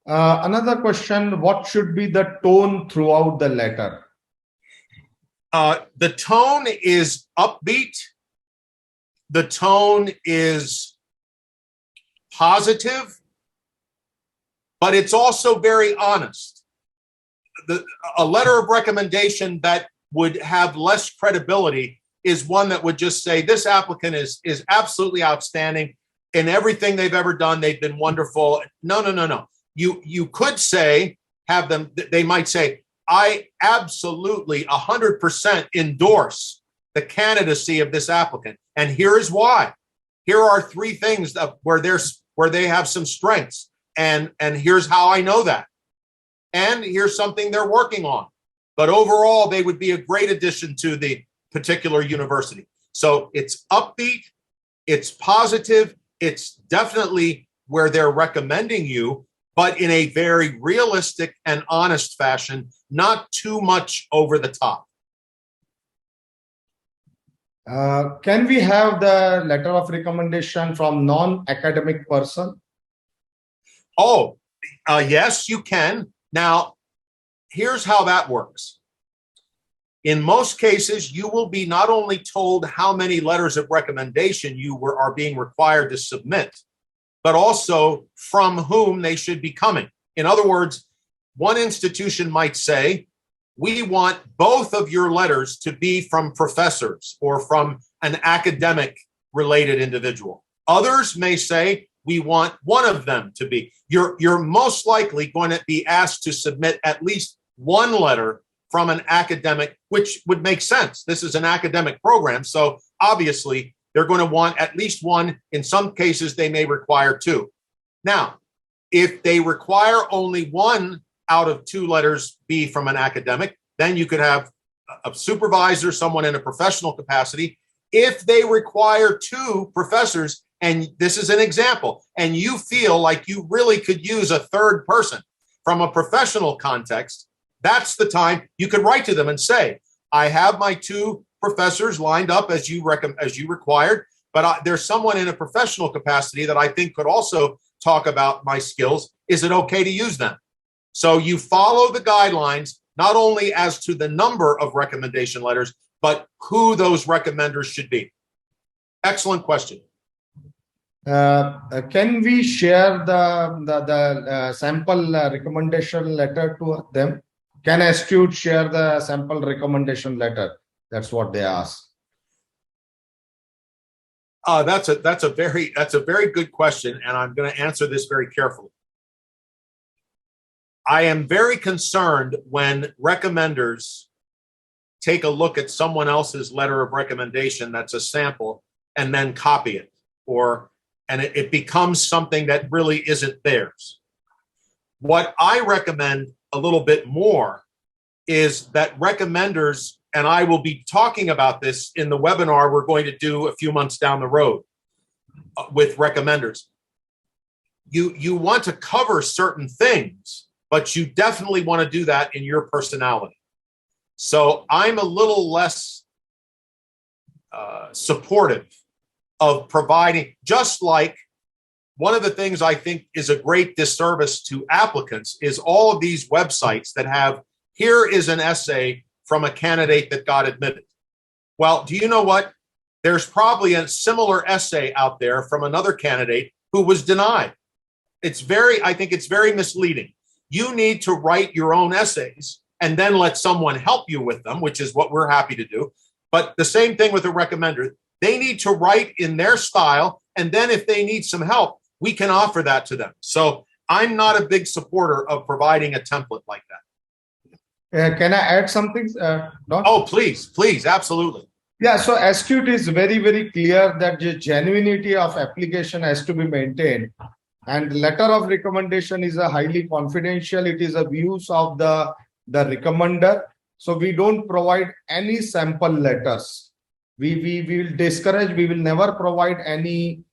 Another question, what should be the tone throughout the letter? The tone is upbeat. The tone is positive, but it's also very honest. A letter of recommendation that would have less credibility is one that would just say, this applicant is absolutely outstanding in everything they've ever done. They've been wonderful. No. You could say, they might say, I absolutely 100% endorse the candidacy of this applicant. And here is why. Here are 3 things where they have some strengths. And here's how I know that. and here's something they're working on. But overall, they would be a great addition to the particular university. So it's upbeat, it's positive, it's definitely where they're recommending you, but in a very realistic and honest fashion, not too much over the top. Can we have the letter of recommendation from non-academic person? Oh, yes, you can. Now, here's how that works. In most cases, you will be not only told how many letters of recommendation you are being required to submit, but also from whom they should be coming. In other words, one institution might say, we want both of your letters to be from professors or from an academic related individual. Others may say, we want one of them to be. You're most likely going to be asked to submit at least one letter from an academic, which would make sense. This is an academic program, so obviously they're going to want at least one. In some cases, they may require two. Now, if they require only one out of two letters be from an academic, then you could have a supervisor, someone in a professional capacity. If they require two professors, and this is an example, and you feel like you really could use a third person from a professional context, that's the time you could write to them and say, I have my two professors lined up as you required, but there's someone in a professional capacity that I think could also talk about my skills. Is it okay to use them? So you follow the guidelines, not only as to the number of recommendation letters, but who those recommenders should be. Excellent question. Can we share the sample recommendation letter to them? Can a student share the sample recommendation letter? That's what they ask. That's a very good question, and I'm going to answer this very carefully. I am very concerned when recommenders take a look at someone else's letter of recommendation that's a sample and then copy it, and it becomes something that really isn't theirs. What I recommend a little bit more is that recommenders, and I will be talking about this in the webinar we're going to do a few months down the road with recommenders. You want to cover certain things, but you definitely want to do that in your personality. So I'm a little less supportive of providing, just like one of the things I think is a great disservice to applicants is all of these websites that have, here is an essay from a candidate that got admitted. Well, do you know what? There's probably a similar essay out there from another candidate who was denied. I think it's very misleading. You need to write your own essays and then let someone help you with them, which is what we're happy to do. But the same thing with a recommender. They need to write in their style, and then if they need some help, we can offer that to them. So I'm not a big supporter of providing a template like that. Can I add something? Oh, please, absolutely. Yeah, so Astute is very, very clear that the genuinity of application has to be maintained. And letter of recommendation is a highly confidential. It is a views of the recommender. So we don't provide any sample letters. We will discourage, we will never provide any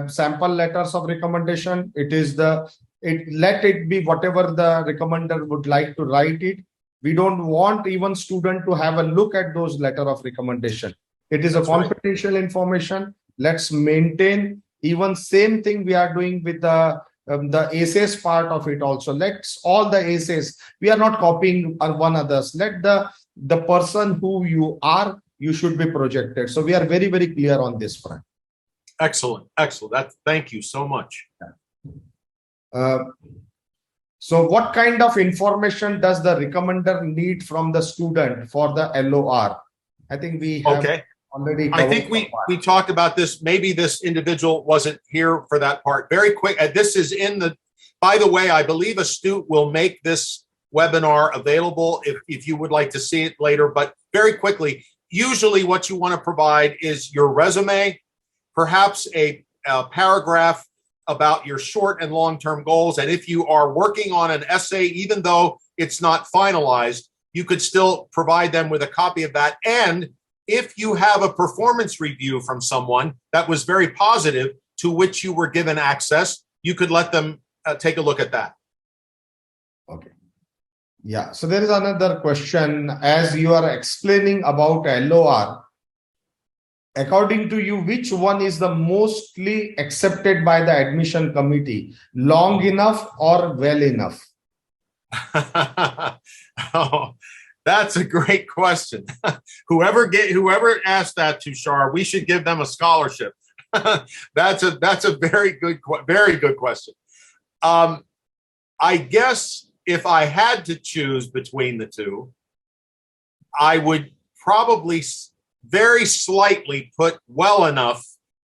sample letters of recommendation. Let it be whatever the recommender would like to write it. We don't want even student to have a look at those letter of recommendation. It is a confidential information. Let's maintain. Even same thing we are doing with the essays part of it also. Let's all the essays, we are not copying one others. Let the person who you are, you should be projected. So we are very, very clear on this front. Excellent. Thank you so much. So what kind of information does the recommender need from the student for the LOR? I think we have already covered. I think we talked about this. Maybe this individual wasn't here for that part. Very quick. This is by the way, I believe Astute will make this webinar available if you would like to see it later. But very quickly, usually what you want to provide is your resume, perhaps a paragraph about your short and long-term goals. And if you are working on an essay, even though it's not finalized, you could still provide them with a copy of that. And if you have a performance review from someone that was very positive to which you were given access, you could let them take a look at that. Okay. Yeah. So there is another question. As you are explaining about LOR, according to you, which one is the mostly accepted by the admission committee? Long enough or well enough? Oh, that's a great question. Whoever asked that, Tushar, we should give them a scholarship. That's a very good question. I guess if I had to choose between the two, I would probably very slightly put well enough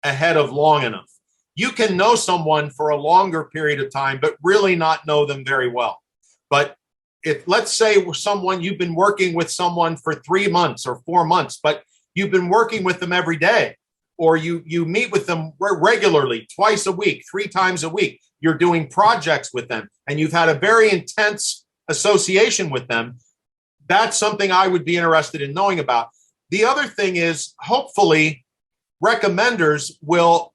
ahead of long enough. You can know someone for a longer period of time, but really not know them very well. But if, let's say, you've been working with someone for 3 months or 4 months, but you've been working with them every day, or you meet with them regularly, twice a week, 3 times a week, you're doing projects with them, and you've had a very intense association with them, that's something I would be interested in knowing about. The other thing is, hopefully, recommenders will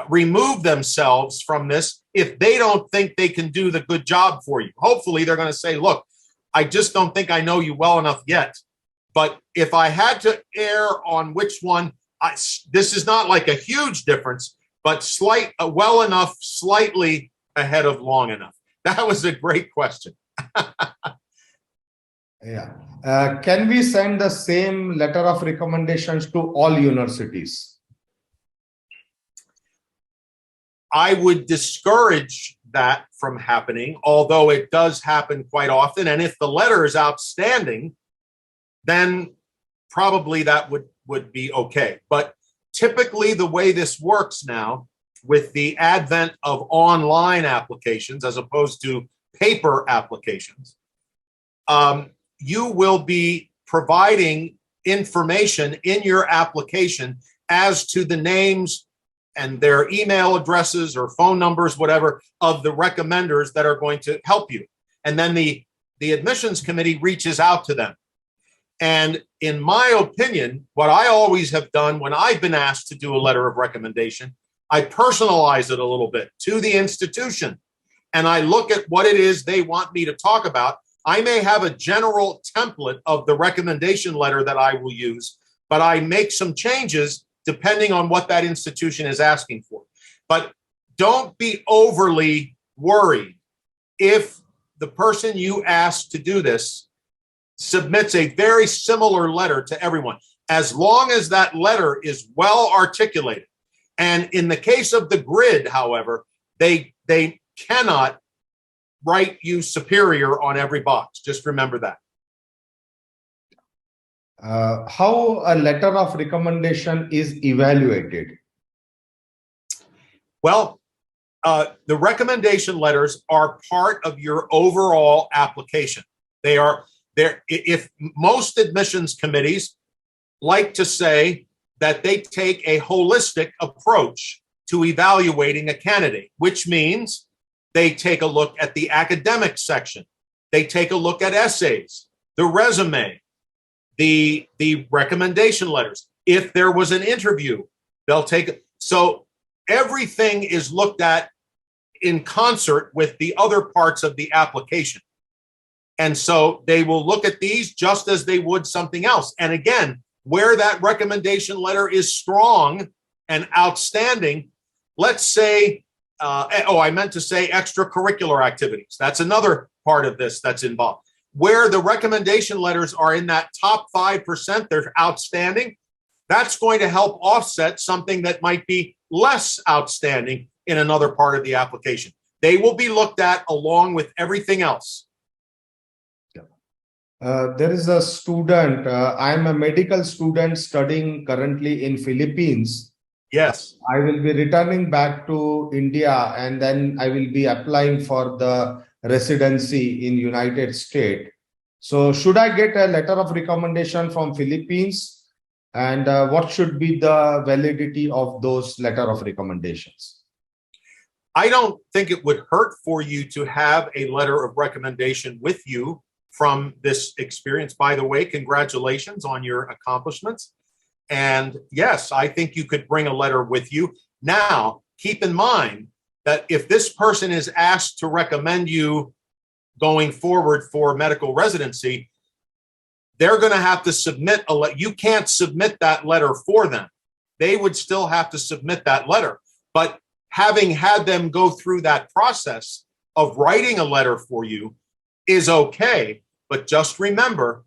remove themselves from this if they don't think they can do the good job for you. Hopefully, they're going to say, look, I just don't think I know you well enough yet. But if I had to err on which one, this is not like a huge difference, but well enough, slightly ahead of long enough. That was a great question. Yeah. Can we send the same letter of recommendations to all universities? I would discourage that from happening, although it does happen quite often. And if the letter is outstanding, then probably that would be okay. But typically the way this works now, with the advent of online applications as opposed to paper applications, you will be providing information in your application as to the names and their email addresses or phone numbers, whatever, of the recommenders that are going to help you. And then the admissions committee reaches out to them. And in my opinion, what I always have done when I've been asked to do a letter of recommendation, I personalize it a little bit to the institution. And I look at what it is they want me to talk about. I may have a general template of the recommendation letter that I will use, but I make some changes depending on what that institution is asking for. But don't be overly worried if the person you ask to do this submits a very similar letter to everyone, as long as that letter is well articulated. And in the case of the grid, however, they cannot write you superior on every box. Just remember that. How a letter of recommendation is evaluated? Well, the recommendation letters are part of your overall application. They are there. If most admissions committees like to say that they take a holistic approach to evaluating a candidate, which means they take a look at the academic section, they take a look at essays, the resume, the recommendation letters. If there was an interview, they'll take it. So everything is looked at in concert with the other parts of the application. And so they will look at these just as they would something else. And again, where that recommendation letter is strong and outstanding, let's say, I meant to say extracurricular activities. That's another part of this that's involved. Where the recommendation letters are in that top 5%, they're outstanding. That's going to help offset something that might be less outstanding in another part of the application. They will be looked at along with everything else. There is a student, I'm a medical student studying currently in Philippines. Yes. I will be returning back to India and then I will be applying for the residency in United States. So should I get a letter of recommendation from Philippines? And what should be the validity of those letter of recommendations? I don't think it would hurt for you to have a letter of recommendation with you from this experience. By the way, congratulations on your accomplishments. And yes, I think you could bring a letter with you. Now, keep in mind that if this person is asked to recommend you going forward for medical residency, they're going to have to submit a letter. You can't submit that letter for them. They would still have to submit that letter. But having had them go through that process of writing a letter for you is okay. But just remember,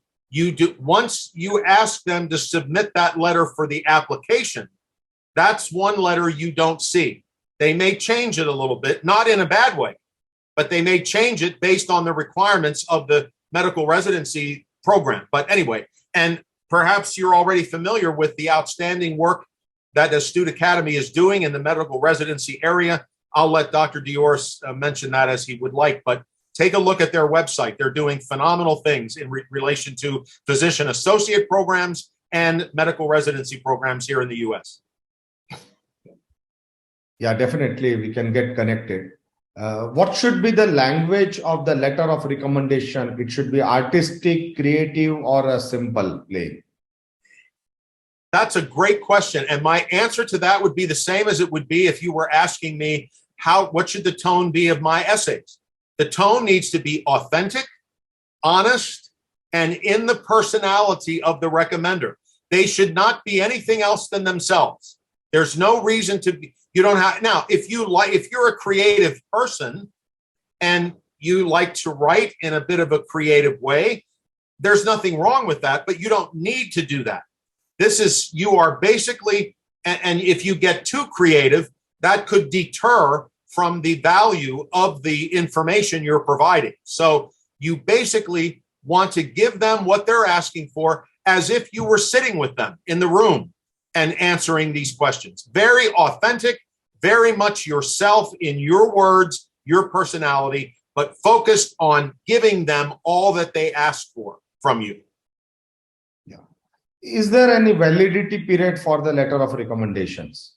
once you ask them to submit that letter for the application, that's one letter you don't see. They may change it a little bit, not in a bad way, but they may change it based on the requirements of the medical residency program. But anyway, and perhaps you're already familiar with the outstanding work that Astute Academy is doing in the medical residency area. I'll let Dr. Dioris mention that as he would like, but take a look at their website. They're doing phenomenal things in relation to physician associate programs and medical residency programs here in the US. Yeah, definitely we can get connected. What should be the language of the letter of recommendation? It should be artistic, creative, or a simple plain? That's a great question. And my answer to that would be the same as it would be if you were asking me what should the tone be of my essays? The tone needs to be authentic, honest, and in the personality of the recommender. They should not be anything else than themselves. There's no reason to be, you don't have, now, if you're a creative person and you like to write in a bit of a creative way, there's nothing wrong with that, but you don't need to do that. You are basically, and if you get too creative, that could deter from the value of the information you're providing. So you basically want to give them what they're asking for as if you were sitting with them in the room and answering these questions. Very authentic, very much yourself in your words, your personality, but focused on giving them all that they ask for from you. Yeah. Is there any validity period for the letter of recommendations?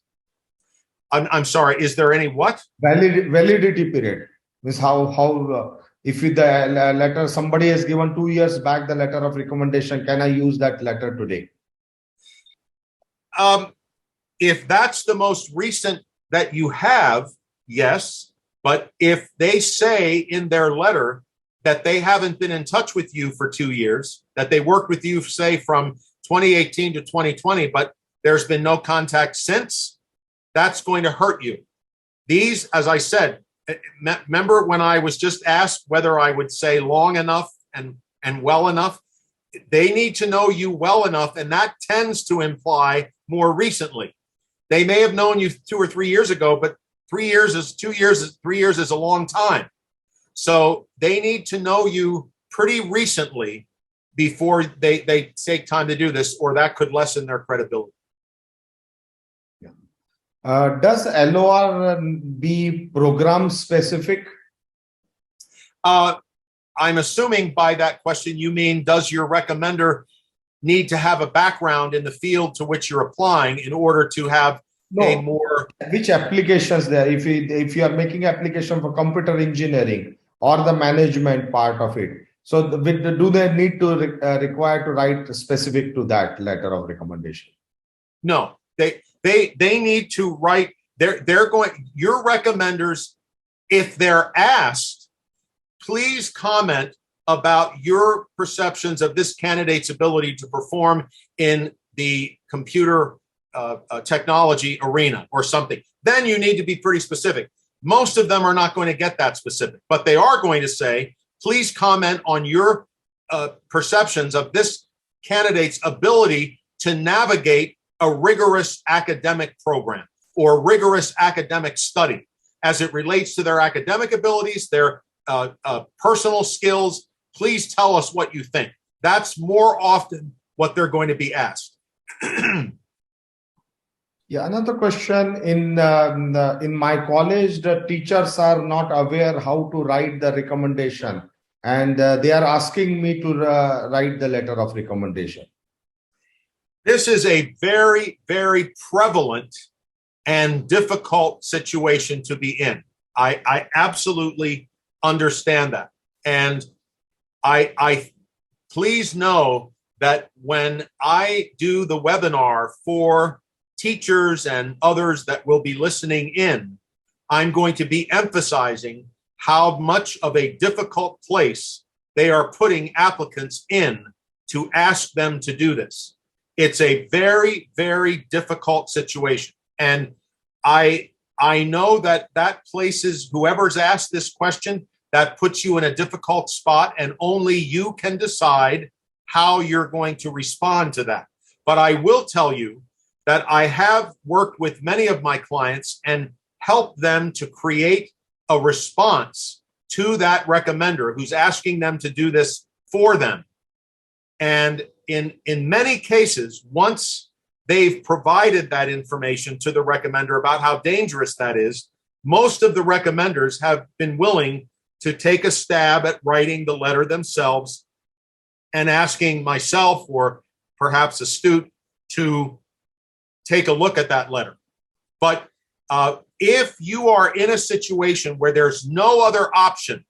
I'm sorry, is there any what? Validity period. Means if the letter, somebody has given 2 years back the letter of recommendation, can I use that letter today? If that's the most recent that you have, yes. But if they say in their letter that they haven't been in touch with you for 2 years, that they worked with you, say, from 2018 to 2020, but there's been no contact since, that's going to hurt you. These, as I said, remember when I was just asked whether I would say long enough and well enough? They need to know you well enough, and that tends to imply more recently. They may have known you 2 or 3 years ago, but 3 years is 2 years, 3 years is a long time. So they need to know you pretty recently before they take time to do this, or that could lessen their credibility. Does LOR be program specific? I'm assuming by that question, you mean, does your recommender need to have a background in the field to which you're applying in order to have a more... Which applications there? If you are making application for computer engineering or the management part of it, so do they need to require to write specific to that letter of recommendation? No, they need to write. Your recommenders, if they're asked, please comment about your perceptions of this candidate's ability to perform in the computer technology arena or something. Then you need to be pretty specific. Most of them are not going to get that specific, but they are going to say, please comment on your perceptions of this candidate's ability to navigate a rigorous academic program or rigorous academic study as it relates to their academic abilities, their personal skills. Please tell us what you think. That's more often what they're going to be asked. Yeah, another question. In my college, the teachers are not aware how to write the recommendation, and they are asking me to write the letter of recommendation. This is a very, very prevalent and difficult situation to be in. I absolutely understand that. And I please know that when I do the webinar for teachers and others that will be listening in, I'm going to be emphasizing how much of a difficult place they are putting applicants in to ask them to do this. It's a very, very difficult situation. And I know that places, whoever's asked this question, that puts you in a difficult spot, and only you can decide how you're going to respond to that. But I will tell you that I have worked with many of my clients and helped them to create a response to that recommender who's asking them to do this for them. And in many cases, once they've provided that information to the recommender about how dangerous that is, most of the recommenders have been willing to take a stab at writing the letter themselves and asking myself or perhaps Astute to take a look at that letter. But if you are in a situation where there's no other option,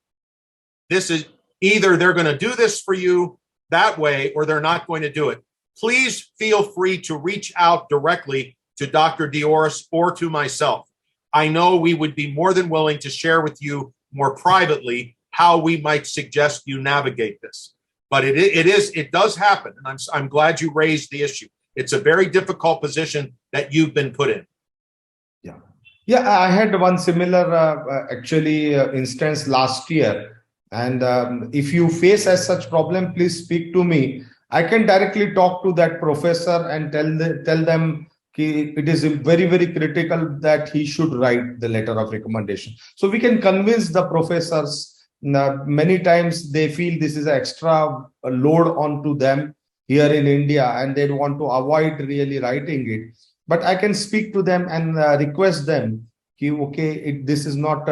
this is either they're going to do this for you that way or they're not going to do it. Please feel free to reach out directly to Dr. Dioris or to myself. I know we would be more than willing to share with you more privately how we might suggest you navigate this. But it does happen, and I'm glad you raised the issue. It's a very difficult position that you've been put in. Yeah, I had one similar instance last year. And if you face as such problem, please speak to me. I can directly talk to that professor and tell them it is very, very critical that he should write the letter of recommendation. So we can convince the professors. Many times they feel this is an extra load onto them here in India and they want to avoid really writing it. But I can speak to them and request them, this is not,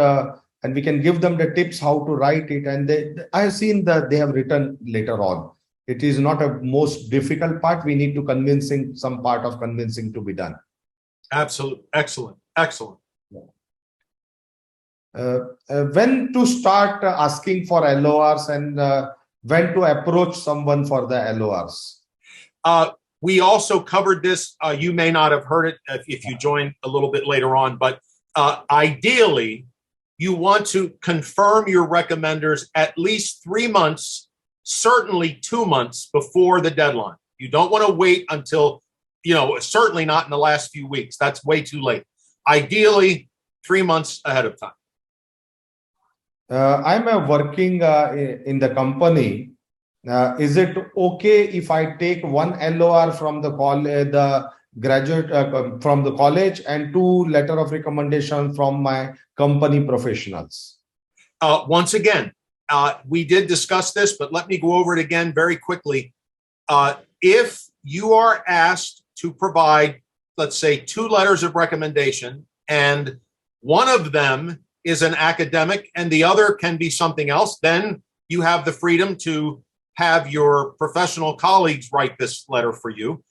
and we can give them the tips how to write it. And I have seen that they have written later on. It is not a most difficult part. We need to some part of convincing to be done. Absolutely. Excellent. Excellent. When to start asking for LORs and when to approach someone for the LORs? We also covered this. You may not have heard it if you joined a little bit later on, but ideally, you want to confirm your recommenders at least 3 months, certainly 2 months before the deadline. You don't want to wait until, certainly not in the last few weeks. That's way too late. Ideally, 3 months ahead of time. I'm working in the company. Is it okay if I take one LOR from the graduate from the college and 2 letter of recommendation from my company professionals? Once again, we did discuss this, but let me go over it again very quickly. If you are asked to provide, let's say, 2 letters of recommendation, and one of them is an academic and the other can be something else, then you have the freedom to have your professional colleagues write this letter for you.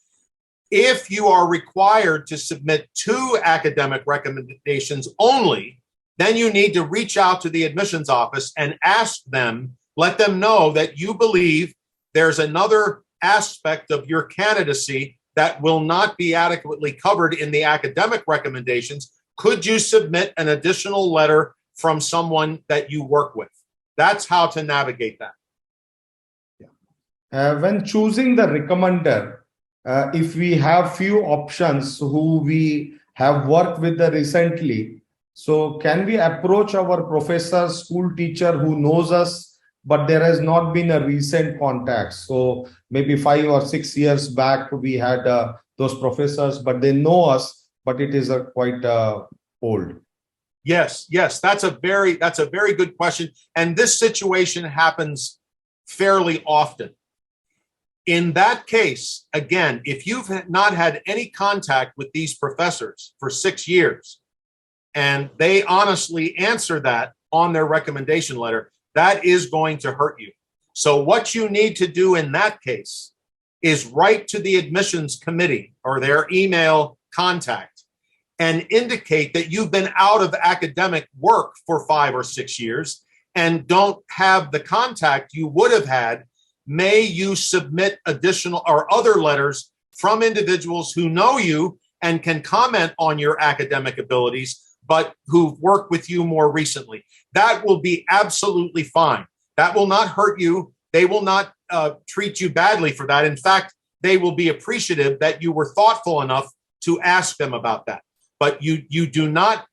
If you are required to submit 2 academic recommendations only, then you need to reach out to the admissions office and ask them, let them know that you believe there's another aspect of your candidacy that will not be adequately covered in the academic recommendations. Could you submit an additional letter from someone that you work with? That's how to navigate that. When choosing the recommender, if we have few options who we have worked with recently, so can we approach our professor, school teacher who knows us, but there has not been a recent contact? So maybe 5 or 6 years back, we had those professors, but they know us, but it is quite old. Yes, that's a very good question. And this situation happens fairly often. In that case, again, if you've not had any contact with these professors for 6 years, and they honestly answer that on their recommendation letter, that is going to hurt you. So what you need to do in that case is write to the admissions committee or their email contact and indicate that you've been out of academic work for 5 or 6 years and don't have the contact you would have had, may you submit additional or other letters from individuals who know you and can comment on your academic abilities, but who've worked with you more recently. That will be absolutely fine. That will not hurt you. They will not treat you badly for that. In fact, they will be appreciative that you were thoughtful enough to ask them about that. But you do not,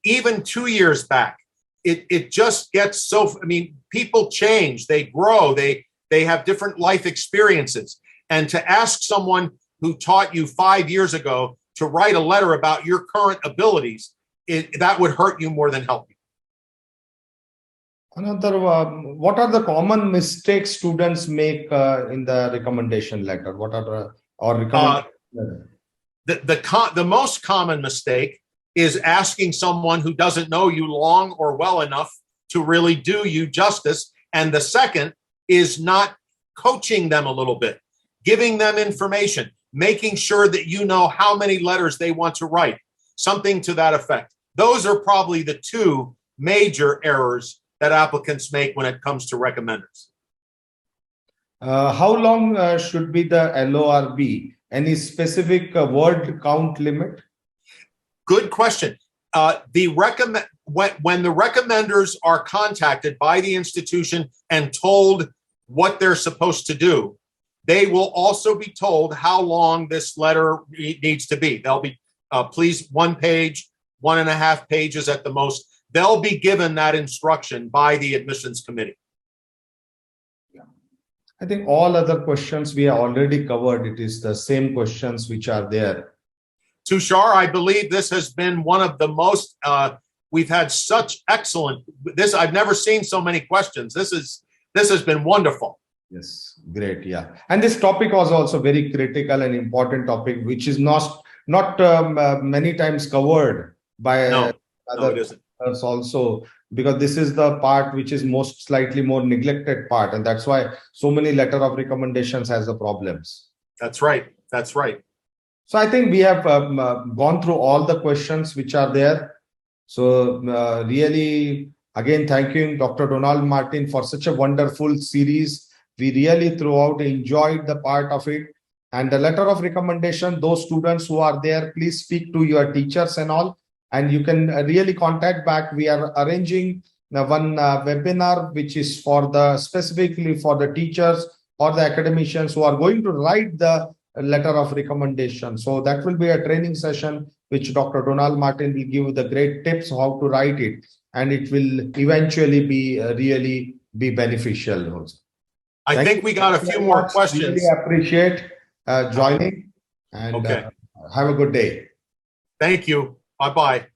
even 2 years back, it just gets so, I mean, people change, they grow, they have different life experiences. And to ask someone who taught you 5 years ago to write a letter about your current abilities, that would hurt you more than help you. Another, what are the common mistakes students make in the recommendation letter? What are the, or recommendation letter? The most common mistake is asking someone who doesn't know you long or well enough to really do you justice. And the second is not coaching them a little bit, giving them information, making sure that you know how many letters they want to write, something to that effect. Those are probably the two major errors that applicants make when it comes to recommenders. How long should be the LOR be? Any specific word count limit? Good question. When the recommenders are contacted by the institution and told what they're supposed to do, they will also be told how long this letter needs to be. They'll be, please, 1 page, 1.5 pages at the most. They'll be given that instruction by the admissions committee. I think all other questions we have already covered. It is the same questions which are there. Tushar, I believe this has been one of the most, we've had such excellent, I've never seen so many questions. This has been wonderful. Yes, great. Yeah. And this topic was also very critical and important topic, which is not many times covered by others also, because this is the part which is slightly more neglected part. And that's why so many letter of recommendations has the problems. That's right. That's right. So I think we have gone through all the questions which are there. So really, again, thank you, Dr. Donald Martin, for such a wonderful series. We really throughout enjoyed the part of it. And the letter of recommendation, those students who are there, please speak to your teachers and all. And you can really contact back. We are arranging one webinar, which is specifically for the teachers or the academicians who are going to write the letter of recommendation. So that will be a training session, which Dr. Donald Martin will give the great tips how to write it. And it will eventually be really be beneficial also. I think we got a few more questions. Really appreciate joining and have a good day. Thank you. Bye-bye.